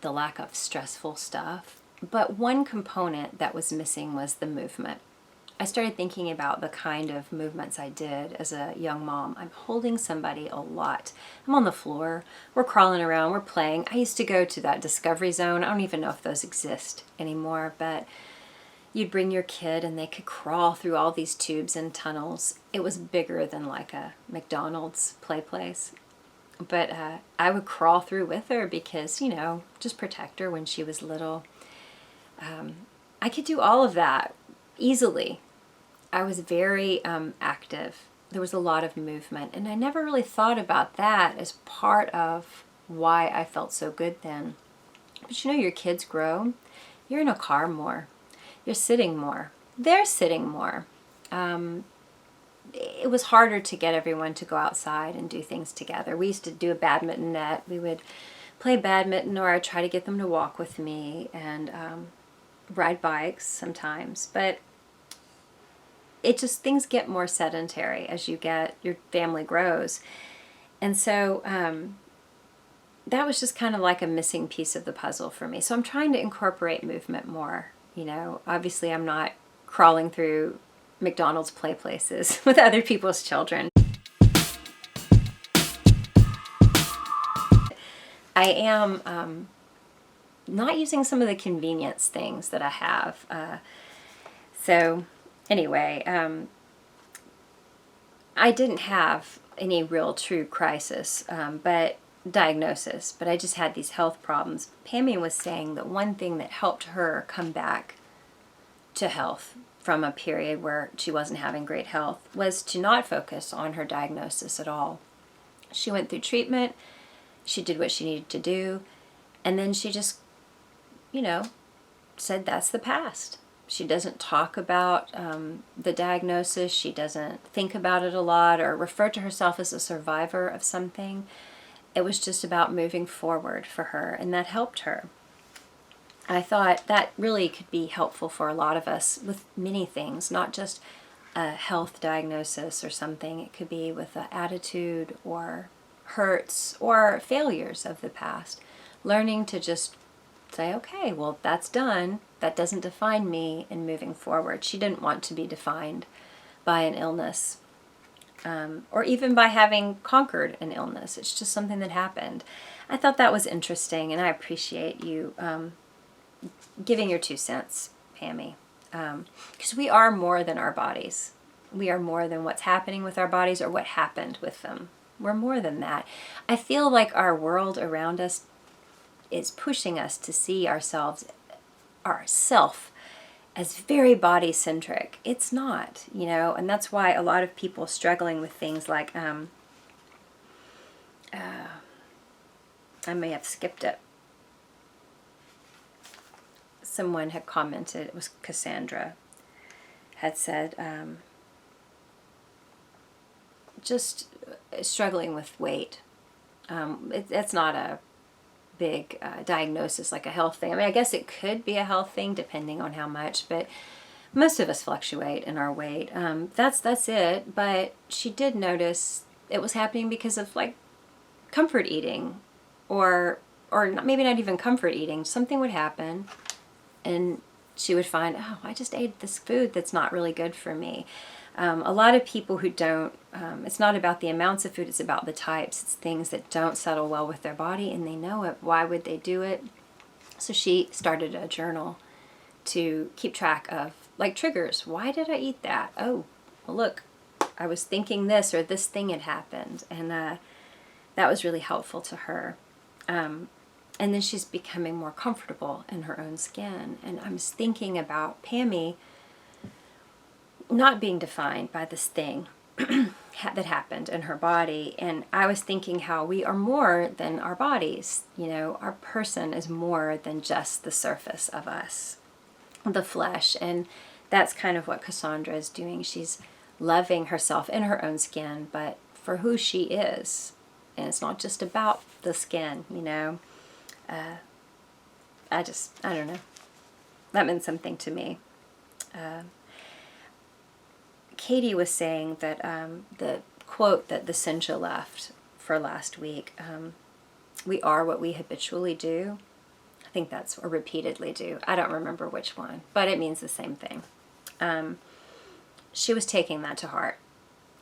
the lack of stressful stuff. But one component that was missing was the movement. I started thinking about the kind of movements I did as a young mom. I'm holding somebody a lot. I'm on the floor. We're crawling around. We're playing. I used to go to that Discovery Zone. I don't even know if those exist anymore, but you'd bring your kid and they could crawl through all these tubes and tunnels. It was bigger than like a McDonald's play place. But I would crawl through with her because, just protect her when she was little. I could do all of that easily. I was very active. There was a lot of movement, and I never really thought about that as part of why I felt so good then. But your kids grow. You're in a car more. You're sitting more. They're sitting more. It was harder to get everyone to go outside and do things together. We used to do a badminton net. We would play badminton, or I'd try to get them to walk with me and ride bikes sometimes. But things get more sedentary as your family grows. And so that was just kind of like a missing piece of the puzzle for me. So I'm trying to incorporate movement more. Obviously I'm not crawling through McDonald's play places with other people's children. I am not using some of the convenience things that I have. So anyway, I didn't have any real true crisis, diagnosis, but I just had these health problems. Pammy was saying that one thing that helped her come back to health from a period where she wasn't having great health was to not focus on her diagnosis at all. She went through treatment, she did what she needed to do, and then she just, said that's the past. She doesn't talk about the diagnosis. She doesn't think about it a lot or refer to herself as a survivor of something. It was just about moving forward for her, and that helped her. I thought that really could be helpful for a lot of us with many things, not just a health diagnosis or something. It could be with an attitude or hurts or failures of the past. Learning to just say, okay, well, that's done. That doesn't define me, and moving forward. She didn't want to be defined by an illness or even by having conquered an illness. It's just something that happened. I thought that was interesting, and I appreciate you giving your 2 cents, Pammy. Because we are more than our bodies. We are more than what's happening with our bodies or what happened with them. We're more than that. I feel like our world around us is pushing us to see ourself as very body-centric. It's not, you know, and that's why a lot of people struggling with things like, I may have skipped it. Someone had commented, it was Cassandra, had said, just struggling with weight. It's not a big diagnosis like a health thing. I mean, I guess it could be a health thing depending on how much, but most of us fluctuate in our weight. That's it. But she did notice it was happening because of like comfort eating, or maybe not even comfort eating. Something would happen, and she would find, oh, I just ate this food that's not really good for me. A lot of people who don't, it's not about the amounts of food, it's about the types. It's things that don't settle well with their body, and they know it. Why would they do it? So she started a journal to keep track of, like, triggers. Why did I eat that? Oh, well, look, I was thinking this, or this thing had happened. And that was really helpful to her. And then she's becoming more comfortable in her own skin. And I was thinking about Pammy not being defined by this thing that happened in her body. And I was thinking how we are more than our bodies. You know, our person is more than just the surface of us, the flesh. And that's kind of what Cassandra is doing. She's loving herself in her own skin, but for who she is. And it's not just about the skin, you know. I don't know. That meant something to me. Katie was saying that the quote that the Sinja left for last week, we are what we habitually do. I think that's, or repeatedly do. I don't remember which one, but it means the same thing. She was taking that to heart,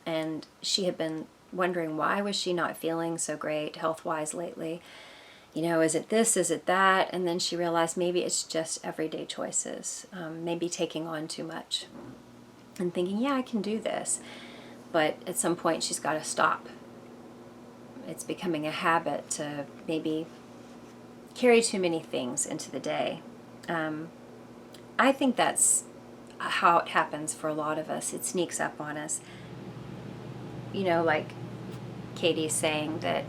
and she had been wondering why was she not feeling so great health-wise lately. You know, is it this, is it that? And then she realized maybe it's just everyday choices, maybe taking on too much and thinking, yeah, I can do this. But at some point she's got to stop. It's becoming a habit to maybe carry too many things into the day. I think that's how it happens for a lot of us. It sneaks up on us. You know, like Katie's saying that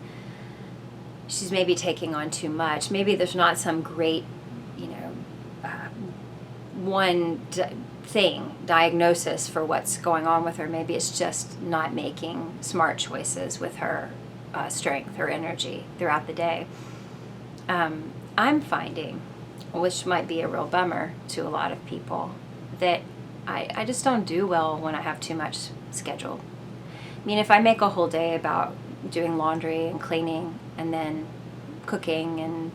she's maybe taking on too much. Maybe there's not some great, you know, diagnosis for what's going on with her. Maybe it's just not making smart choices with her strength, her energy throughout the day. I'm finding, which might be a real bummer to a lot of people, that I just don't do well when I have too much scheduled. I mean, if I make a whole day about doing laundry and cleaning and then cooking and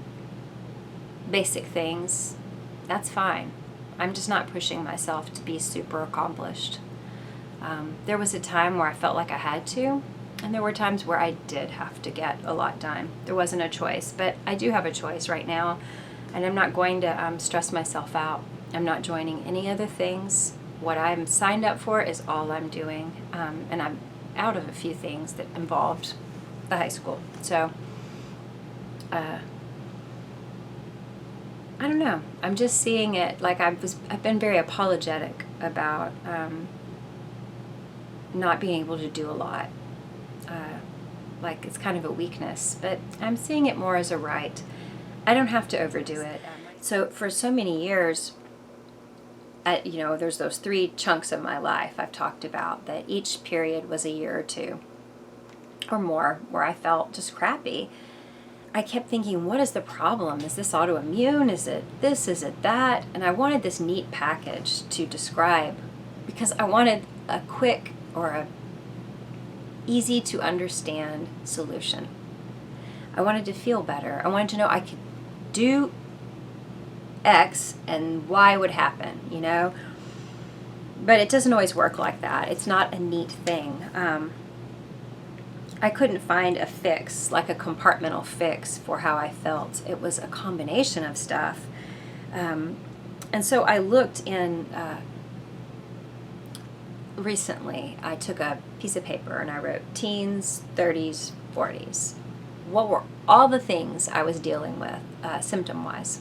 basic things, that's fine. I'm just not pushing myself to be super accomplished. There was a time where I felt like I had to, and there were times where I did have to get a lot done. There wasn't a choice, but I do have a choice right now, and I'm not going to stress myself out. I'm not joining any other things. What I'm signed up for is all I'm doing, and I'm out of a few things that involved the high school. So, I don't know. I'm just seeing it like I've been very apologetic about not being able to do a lot. Like it's kind of a weakness, but I'm seeing it more as a right. I don't have to overdo it. So for so many years, you know, there's those 3 chunks of my life I've talked about, that each period was a year or 2 or more where I felt just crappy. I kept thinking, what is the problem? Is this autoimmune? Is it this? Is it that? And I wanted this neat package to describe, because I wanted a quick or a easy to understand solution. I wanted to feel better. I wanted to know I could do X and Y would happen, you know? But it doesn't always work like that. It's not a neat thing. I couldn't find a fix, like a compartmental fix for how I felt. It was a combination of stuff. And so I looked in, recently, I took a piece of paper and I wrote teens, 30s, 40s. What were all the things I was dealing with, symptom-wise?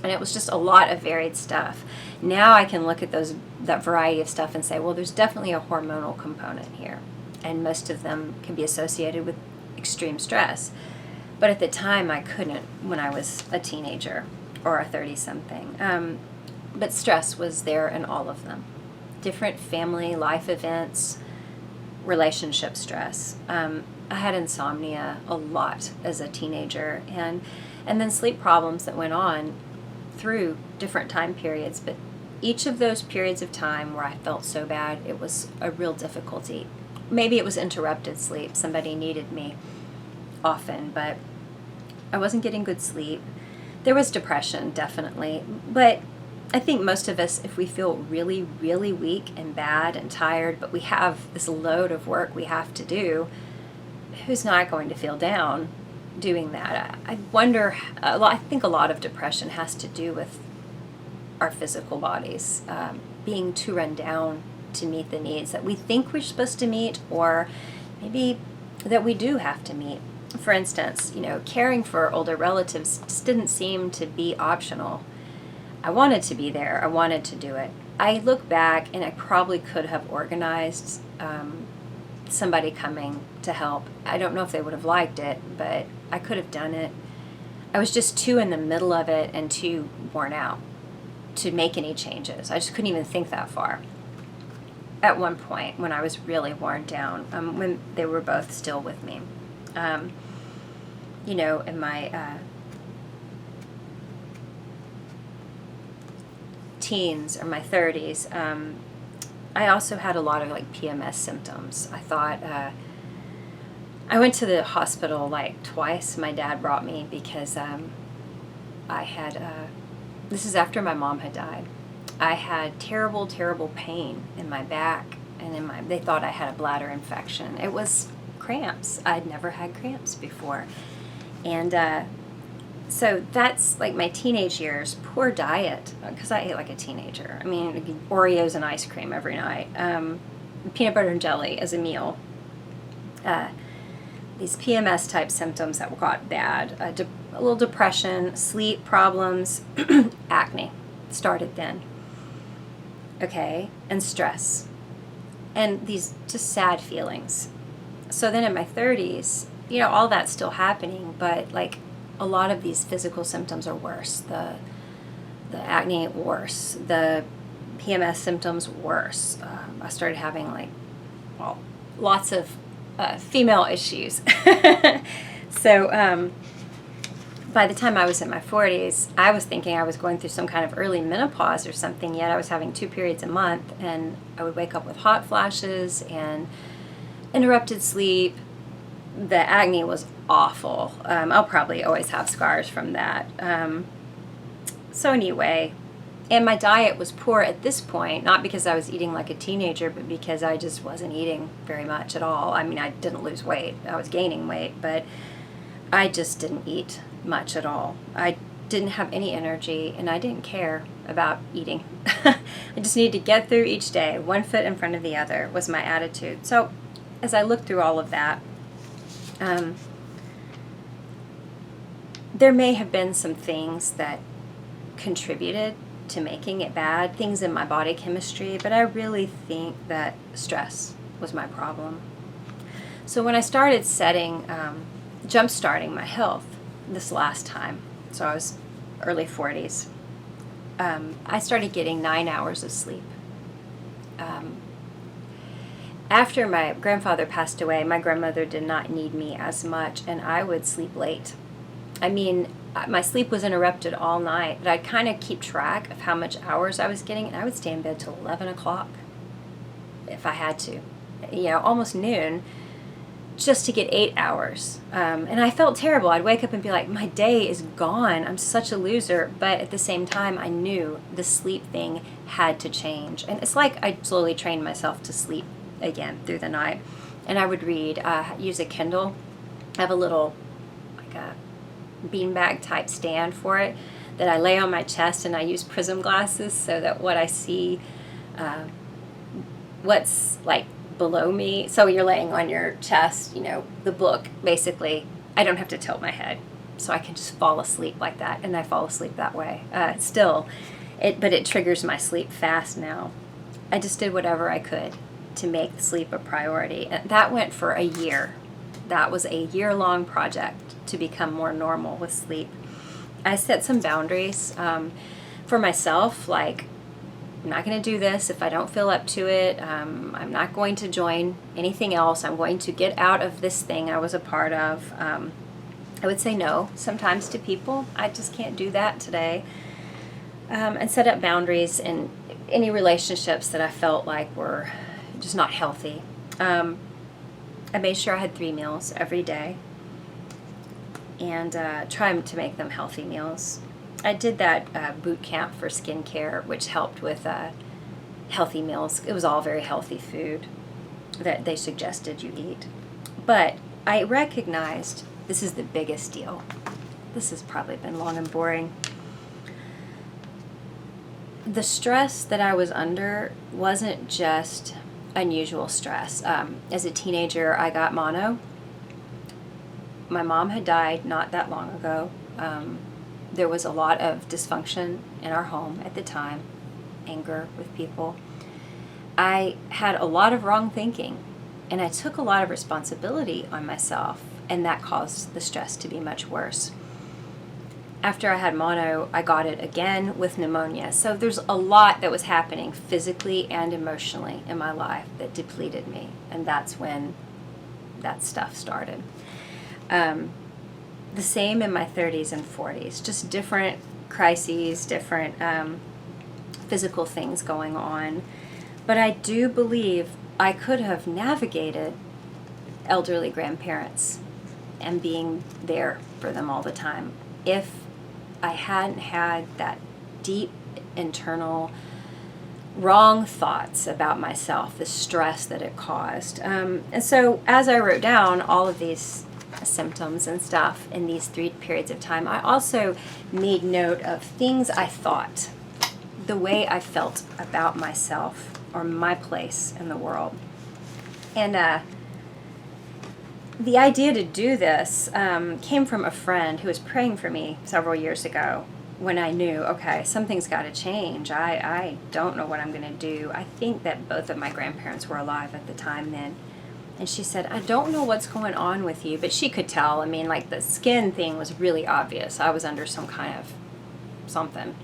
And it was just a lot of varied stuff. Now I can look at that variety of stuff and say, well, there's definitely a hormonal component here. And most of them can be associated with extreme stress. But at the time, I couldn't when I was a teenager or a 30-something. But stress was there in all of them. Different family, life events, relationship stress. I had insomnia a lot as a teenager, and then sleep problems that went on through different time periods. But each of those periods of time where I felt so bad, it was a real difficulty. Maybe it was interrupted sleep. Somebody needed me often, but I wasn't getting good sleep. There was depression, definitely. But I think most of us, if we feel really, really weak and bad and tired, but we have this load of work we have to do, who's not going to feel down doing that? I wonder, I think a lot of depression has to do with our physical bodies being too run down to meet the needs that we think we're supposed to meet, or maybe that we do have to meet. For instance, caring for older relatives just didn't seem to be optional. I wanted to be there. I wanted to do it. I look back and I probably could have organized somebody coming to help. I don't know if they would have liked it, but I could have done it. I was just too in the middle of it and too worn out to make any changes. I just couldn't even think that far. At one point when I was really worn down, when they were both still with me. In my teens or my 30s, I also had a lot of PMS symptoms. I thought, I went to the hospital twice. My dad brought me because I had, this is after my mom had died. I had terrible, terrible pain in my back and they thought I had a bladder infection. It was cramps. I'd never had cramps before. And so that's my teenage years, poor diet, because I ate like a teenager. I mean, Oreos and ice cream every night, peanut butter and jelly as a meal. These PMS type symptoms that got bad, a little depression, sleep problems, acne started then. Okay, and stress, and these just sad feelings. So then in my 30s, all that's still happening, but a lot of these physical symptoms are worse. The acne worse, the PMS symptoms worse. I started having lots of female issues. So by the time I was in my 40s, I was thinking I was going through some kind of early menopause or something, yet I was having 2 periods a month, and I would wake up with hot flashes and interrupted sleep. The acne was awful. I'll probably always have scars from that. So anyway, and my diet was poor at this point, not because I was eating like a teenager, but because I just wasn't eating very much at all. I mean, I didn't lose weight. I was gaining weight, but I just didn't eat much at all. I didn't have any energy, and I didn't care about eating. I just needed to get through each day, one foot in front of the other was my attitude. So as I looked through all of that, there may have been some things that contributed to making it bad, things in my body chemistry, but I really think that stress was my problem. So when I started jump-starting my health this last time, so I was early 40s, I started getting 9 hours of sleep. After my grandfather passed away, my grandmother did not need me as much, and I would sleep late. I mean, my sleep was interrupted all night, but I'd kind of keep track of how much hours I was getting, and I would stay in bed till 11 o'clock if I had to, almost noon, just to get 8 hours. And I felt terrible. I'd wake up and be like, my day is gone. I'm such a loser. But at the same time, I knew the sleep thing had to change. And it's like I slowly trained myself to sleep again through the night. and I would read, use a Kindle. I have a little, like a beanbag type stand for it that I lay on my chest, and I use prism glasses so that what I see, what's like below me, so you're laying on your chest, you know, the book, basically, I don't have to tilt my head, so I can just fall asleep like that, and I fall asleep that way. But it triggers my sleep fast now. I just did whatever I could to make sleep a priority. And that went for a year. That was a year-long project to become more normal with sleep. I set some boundaries for myself, like, I'm not going to do this if I don't feel up to it. I'm not going to join anything else. I'm going to get out of this thing I was a part of. I would say no sometimes to people. I just can't do that today. And set up boundaries in any relationships that I felt like were just not healthy. I made sure I had 3 meals every day, and try to make them healthy meals. I did that boot camp for skincare, which helped with healthy meals. It was all very healthy food that they suggested you eat. But I recognized this is the biggest deal. This has probably been long and boring. The stress that I was under wasn't just unusual stress. As a teenager, I got mono. My mom had died not that long ago. There was a lot of dysfunction in our home at the time, anger with people. I had a lot of wrong thinking, and I took a lot of responsibility on myself, and that caused the stress to be much worse. After I had mono, I got it again with pneumonia. So there's a lot that was happening physically and emotionally in my life that depleted me, and that's when that stuff started. The same in my 30s and 40s, just different crises, different physical things going on. But I do believe I could have navigated elderly grandparents and being there for them all the time if I hadn't had that deep internal wrong thoughts about myself, the stress that it caused. And so as I wrote down all of these symptoms and stuff in these 3 periods of time, I also made note of things I thought, the way I felt about myself or my place in the world. And the idea to do this came from a friend who was praying for me several years ago when I knew, okay, something's got to change. I don't know what I'm going to do. I think that both of my grandparents were alive at the time then. And she said, I don't know what's going on with you. But she could tell. I mean, like, the skin thing was really obvious. I was under some kind of something.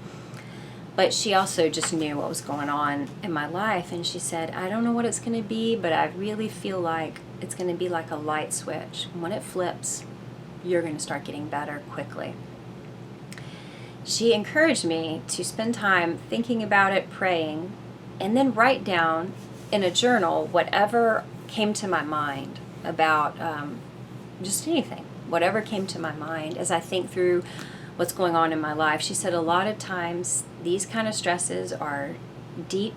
But she also just knew what was going on in my life. And she said, I don't know what it's going to be, but I really feel like it's going to be like a light switch. When it flips, you're going to start getting better quickly. She encouraged me to spend time thinking about it, praying, and then write down in a journal whatever came to my mind about just anything, whatever came to my mind as I think through what's going on in my life. She said a lot of times these kind of stresses are deep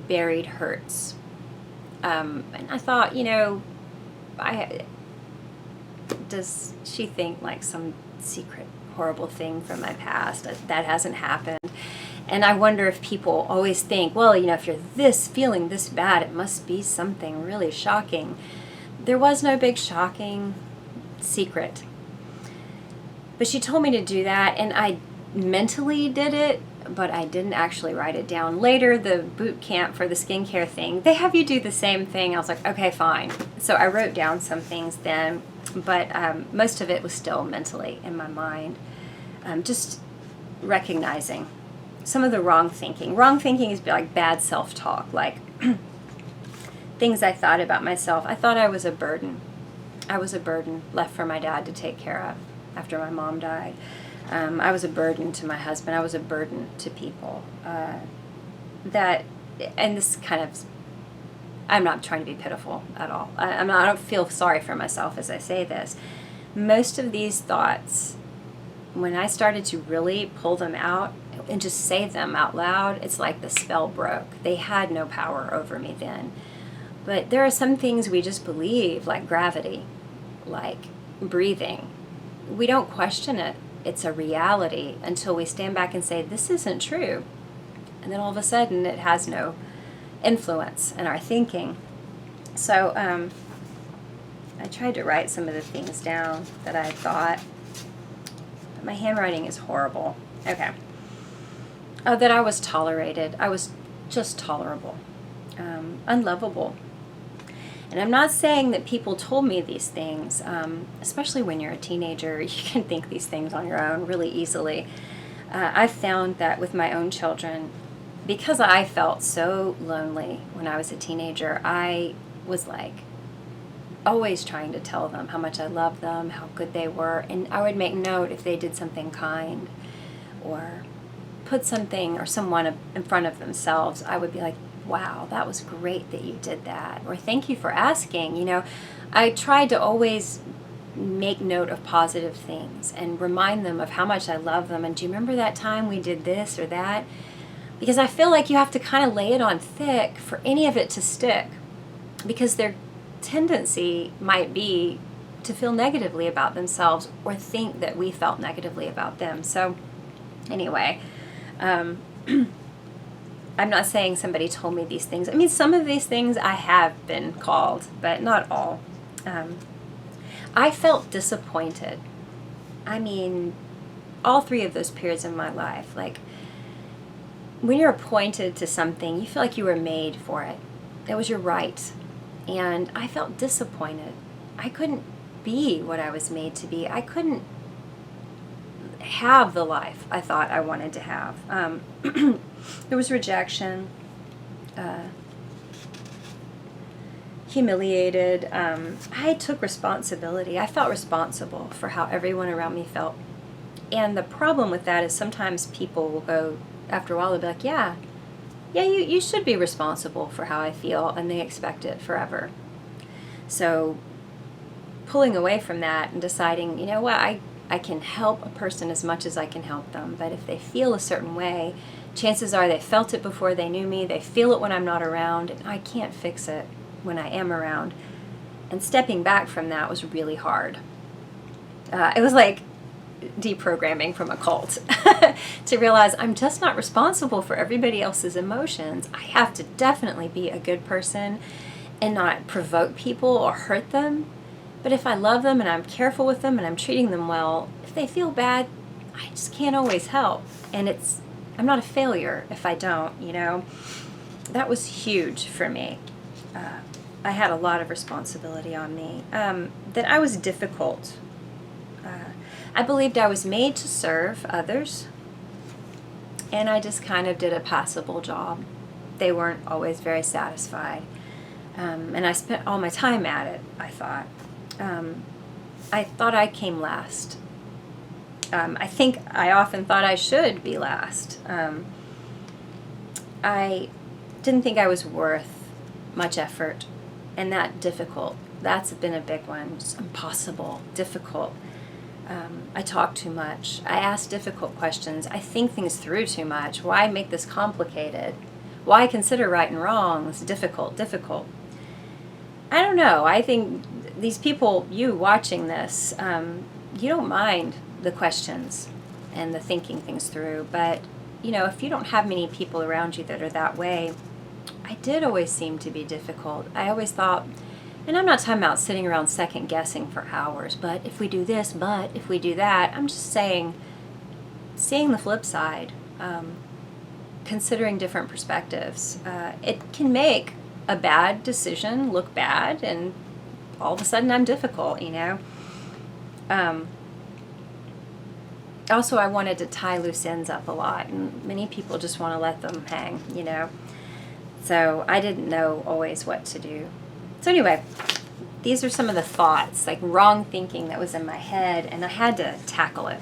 buried hurts. And I thought, you know, does she think like some secret horrible thing from my past? That hasn't happened. And I wonder if people always think, well, you know, if you're feeling this bad, it must be something really shocking. There was no big shocking secret. But she told me to do that, and I mentally did it, but I didn't actually write it down. Later, the boot camp for the skincare thing, they have you do the same thing. I was like, okay, fine. So I wrote down some things then, but most of it was still mentally in my mind. Just recognizing some of the wrong thinking. Wrong thinking is like bad self-talk, like things I thought about myself. I thought I was a burden. I was a burden left for my dad to take care of after my mom died. I was a burden to my husband. I was a burden to people. And this kind of, I'm not trying to be pitiful at all. I don't feel sorry for myself as I say this. Most of these thoughts, when I started to really pull them out and just say them out loud, it's like the spell broke. They had no power over me then. But there are some things we just believe, like gravity, like breathing. We don't question it. It's a reality until we stand back and say, this isn't true. And then all of a sudden it has no influence in our thinking. So I tried to write some of the things down that I thought, but my handwriting is horrible. Okay. Oh, that I was tolerated. I was just tolerable, unlovable. And I'm not saying that people told me these things, especially when you're a teenager, you can think these things on your own really easily. I've found that with my own children, because I felt so lonely when I was a teenager, I was like always trying to tell them how much I loved them, how good they were, and I would make note if they did something kind or put something or someone in front of themselves. I would be like, wow, that was great that you did that, or thank you for asking. You know, I tried to always make note of positive things and remind them of how much I love them, and do you remember that time we did this or that? Because I feel like you have to kind of lay it on thick for any of it to stick, because their tendency might be to feel negatively about themselves or think that we felt negatively about them. So anyway, I'm not saying somebody told me these things. I mean, some of these things I have been called, but not all. I felt disappointed. I mean, all three of those periods in my life, like when you're appointed to something, you feel like you were made for it. It was your right. And I felt disappointed. I couldn't be what I was made to be. I couldn't have the life I thought I wanted to have. There was rejection, humiliated. I took responsibility. I felt responsible for how everyone around me felt. And the problem with that is sometimes people will go, after a while, they'll be like, yeah, you should be responsible for how I feel, and they expect it forever. So pulling away from that and deciding, you know what, I can help a person as much as I can help them, but if they feel a certain way, chances are they felt it before they knew me, they feel it when I'm not around, and I can't fix it when I am around. And stepping back from that was really hard. It was like deprogramming from a cult to realize I'm just not responsible for everybody else's emotions. I have to definitely be a good person and not provoke people or hurt them. But if I love them and I'm careful with them and I'm treating them well, if they feel bad, I just can't always help. And I'm not a failure if I don't, you know. That was huge for me. I had a lot of responsibility on me. That I was difficult. I believed I was made to serve others, and I just kind of did a passable job. They weren't always very satisfied. And I spent all my time at it, I thought. I thought I came last. I think I often thought I should be last. I didn't think I was worth much effort, and that's been a big one. Just impossible, difficult. I talk too much. I ask difficult questions. I think things through too much. Why make this complicated? Why consider right and wrong? It's difficult. I don't know. I think these people, you watching this, you don't mind the questions and the thinking things through, but you know, if you don't have many people around you that are that way, I did always seem to be difficult. I always thought, and I'm not talking about sitting around second guessing for hours, but if we do this, but if we do that, I'm just saying, seeing the flip side, considering different perspectives. It can make a bad decision look bad, and all of a sudden I'm difficult, you know. Also, I wanted to tie loose ends up a lot, and many people just want to let them hang, you know. So I didn't know always what to do. So anyway, these are some of the thoughts, like wrong thinking that was in my head, and I had to tackle it.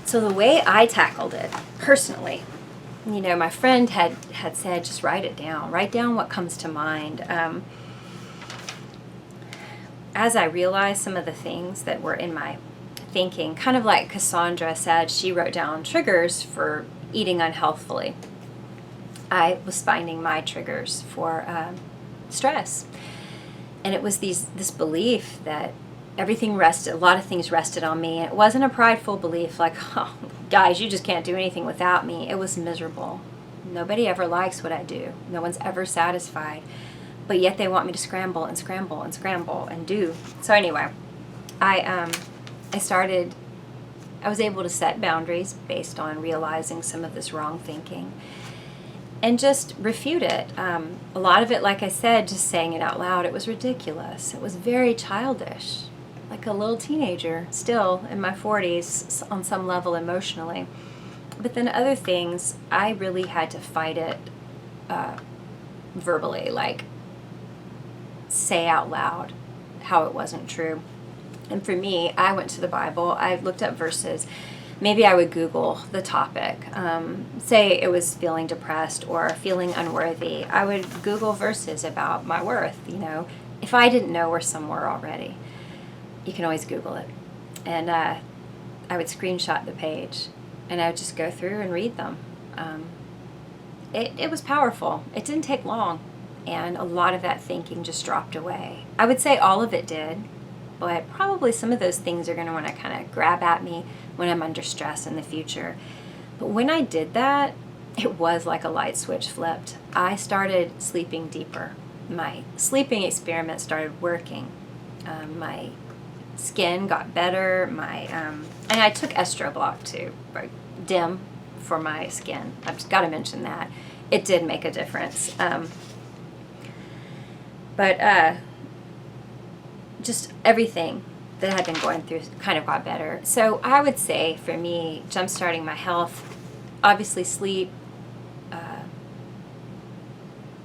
So the way I tackled it, personally, you know, my friend had said, just write it down. Write down what comes to mind. As I realized some of the things that were in my thinking, kind of like Cassandra said, she wrote down triggers for eating unhealthfully. I was finding my triggers for stress. And it was this belief that everything rested, a lot of things rested on me. It wasn't a prideful belief like, oh, guys, you just can't do anything without me. It was miserable. Nobody ever likes what I do. No one's ever satisfied. But yet they want me to scramble and scramble and scramble and do. So anyway, I was able to set boundaries based on realizing some of this wrong thinking and just refute it. A lot of it, like I said, just saying it out loud, it was ridiculous. It was very childish, like a little teenager, still in my 40s on some level emotionally. But then other things, I really had to fight it verbally, like say out loud how it wasn't true. And for me, I went to the Bible, I looked up verses. Maybe I would Google the topic. Say it was feeling depressed or feeling unworthy. I would Google verses about my worth, you know. If I didn't know were somewhere already, you can always Google it. And I would screenshot the page and I would just go through and read them. It was powerful. It didn't take long. And a lot of that thinking just dropped away. I would say all of it did, but probably some of those things are going to want to kind of grab at me when I'm under stress in the future. But when I did that, it was like a light switch flipped. I started sleeping deeper. My sleeping experiment started working. My skin got better. And I took Estroblock too, like dim for my skin. I've just got to mention that. It did make a difference. But just everything that I had been going through kind of got better. So I would say for me, jumpstarting my health, obviously sleep,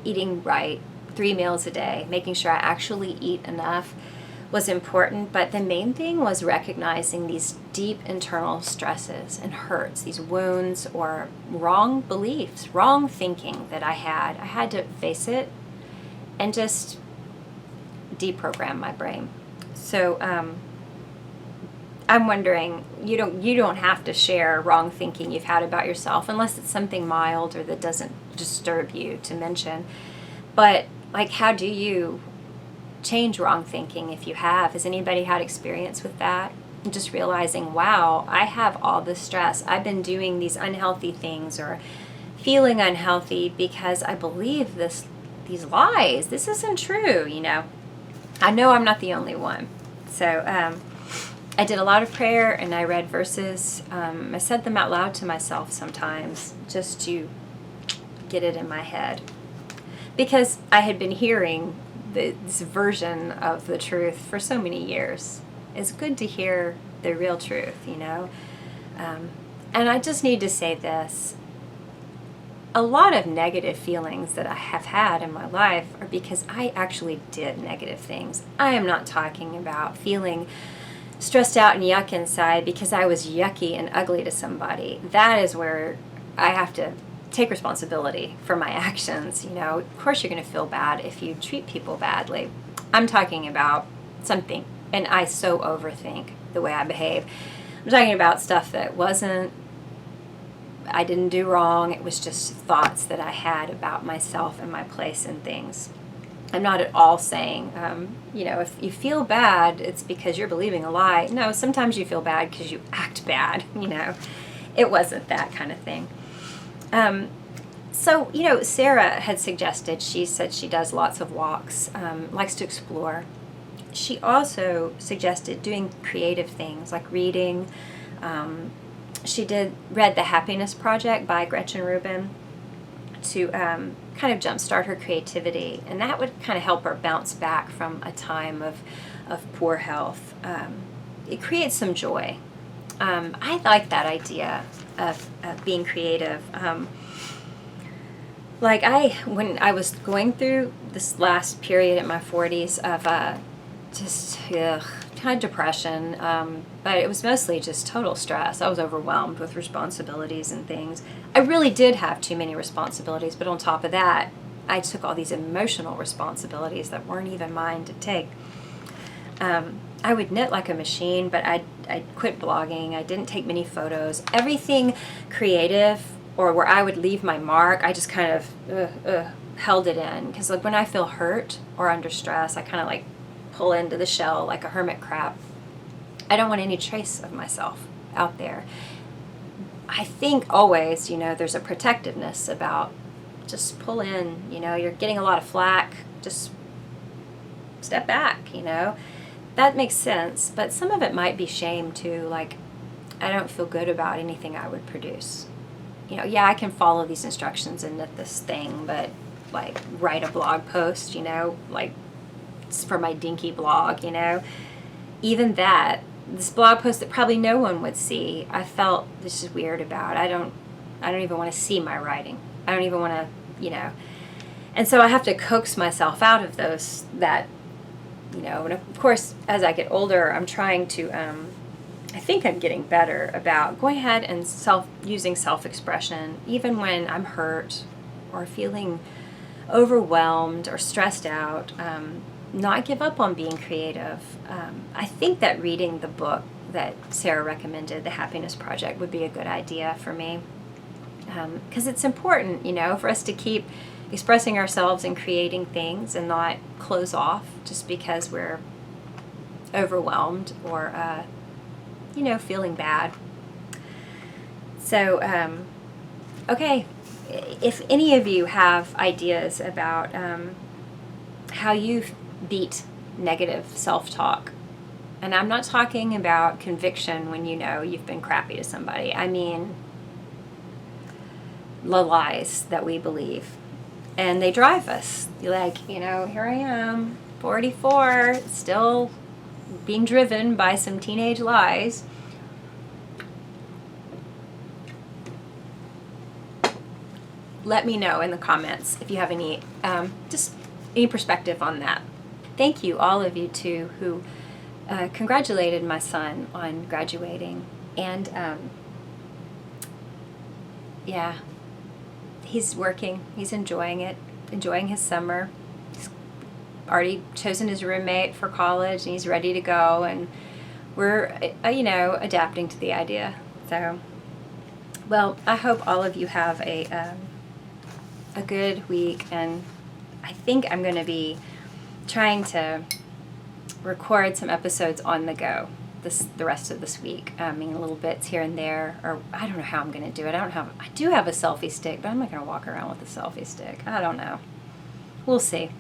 eating right, 3 meals a day, making sure I actually eat enough was important. But the main thing was recognizing these deep internal stresses and hurts, these wounds or wrong beliefs, wrong thinking that I had. I had to face it and just deprogram my brain. So I'm wondering, you don't have to share wrong thinking you've had about yourself unless it's something mild or that doesn't disturb you to mention. But like, how do you change wrong thinking if you have? Has anybody had experience with that? And just realizing, wow, I have all this stress. I've been doing these unhealthy things or feeling unhealthy because I believe these lies. This isn't true, you know. I know I'm not the only one. So I did a lot of prayer and I read verses. I said them out loud to myself sometimes just to get it in my head. Because I had been hearing this version of the truth for so many years. It's good to hear the real truth, you know. And I just need to say this. A lot of negative feelings that I have had in my life are because I actually did negative things. I am not talking about feeling stressed out and yuck inside because I was yucky and ugly to somebody. That is where I have to take responsibility for my actions. You know, of course you're going to feel bad if you treat people badly. I'm talking about something, and I so overthink the way I behave. I'm talking about stuff that I didn't do wrong. It was just thoughts that I had about myself and my place in things. I'm not at all saying, you know, if you feel bad, it's because you're believing a lie. No, sometimes you feel bad because you act bad, you know. It wasn't that kind of thing. So, you know, Sarah had suggested, she said she does lots of walks, likes to explore. She also suggested doing creative things like reading. She read The Happiness Project by Gretchen Rubin to kind of jumpstart her creativity, and that would kind of help her bounce back from a time of poor health. It creates some joy. I like that idea of being creative. When I was going through this last period in my 40s of kind of depression, but it was mostly just total stress. I was overwhelmed with responsibilities and things. I really did have too many responsibilities, but on top of that, I took all these emotional responsibilities that weren't even mine to take. I would knit like a machine, but I quit blogging. I didn't take many photos. Everything creative or where I would leave my mark, I just kind of held it in, because like when I feel hurt or under stress, I kind of like pull into the shell like a hermit crab. I don't want any trace of myself out there. I think always, you know, there's a protectiveness about just pull in, you know, you're getting a lot of flack, just step back, you know. That makes sense, but some of it might be shame too, like I don't feel good about anything I would produce. You know, yeah, I can follow these instructions and knit this thing, but like write a blog post, you know, like it's for my dinky blog, you know. Even that, this blog post that probably no one would see, I felt this is weird about. I don't even want to see my writing. I don't even want to, you know. And so I have to coax myself out of that, you know. And of course, as I get older, I'm trying to, I think I'm getting better about going ahead and using self-expression, even when I'm hurt or feeling overwhelmed or stressed out. Not give up on being creative. I think that reading the book that Sarah recommended, The Happiness Project, would be a good idea for me. Because it's important, you know, for us to keep expressing ourselves and creating things and not close off just because we're overwhelmed or, you know, feeling bad. So, okay, if any of you have ideas about how you beat negative self-talk, and I'm not talking about conviction when you know you've been crappy to somebody. I mean the lies that we believe, and they drive us. Like, you know, here I am, 44, still being driven by some teenage lies. Let me know in the comments if you have any, just any perspective on that. Thank you, all of you too, who congratulated my son on graduating. And yeah, he's working, he's enjoying it, enjoying his summer. He's already chosen his roommate for college and he's ready to go. And we're, you know, adapting to the idea. So, well, I hope all of you have a good week, and I think I'm going to be trying to record some episodes on the go the rest of this week. I mean, little bits here and there, or I don't know how I'm going to do it. I do have a selfie stick, but I'm not going to walk around with a selfie stick. I don't know. We'll see.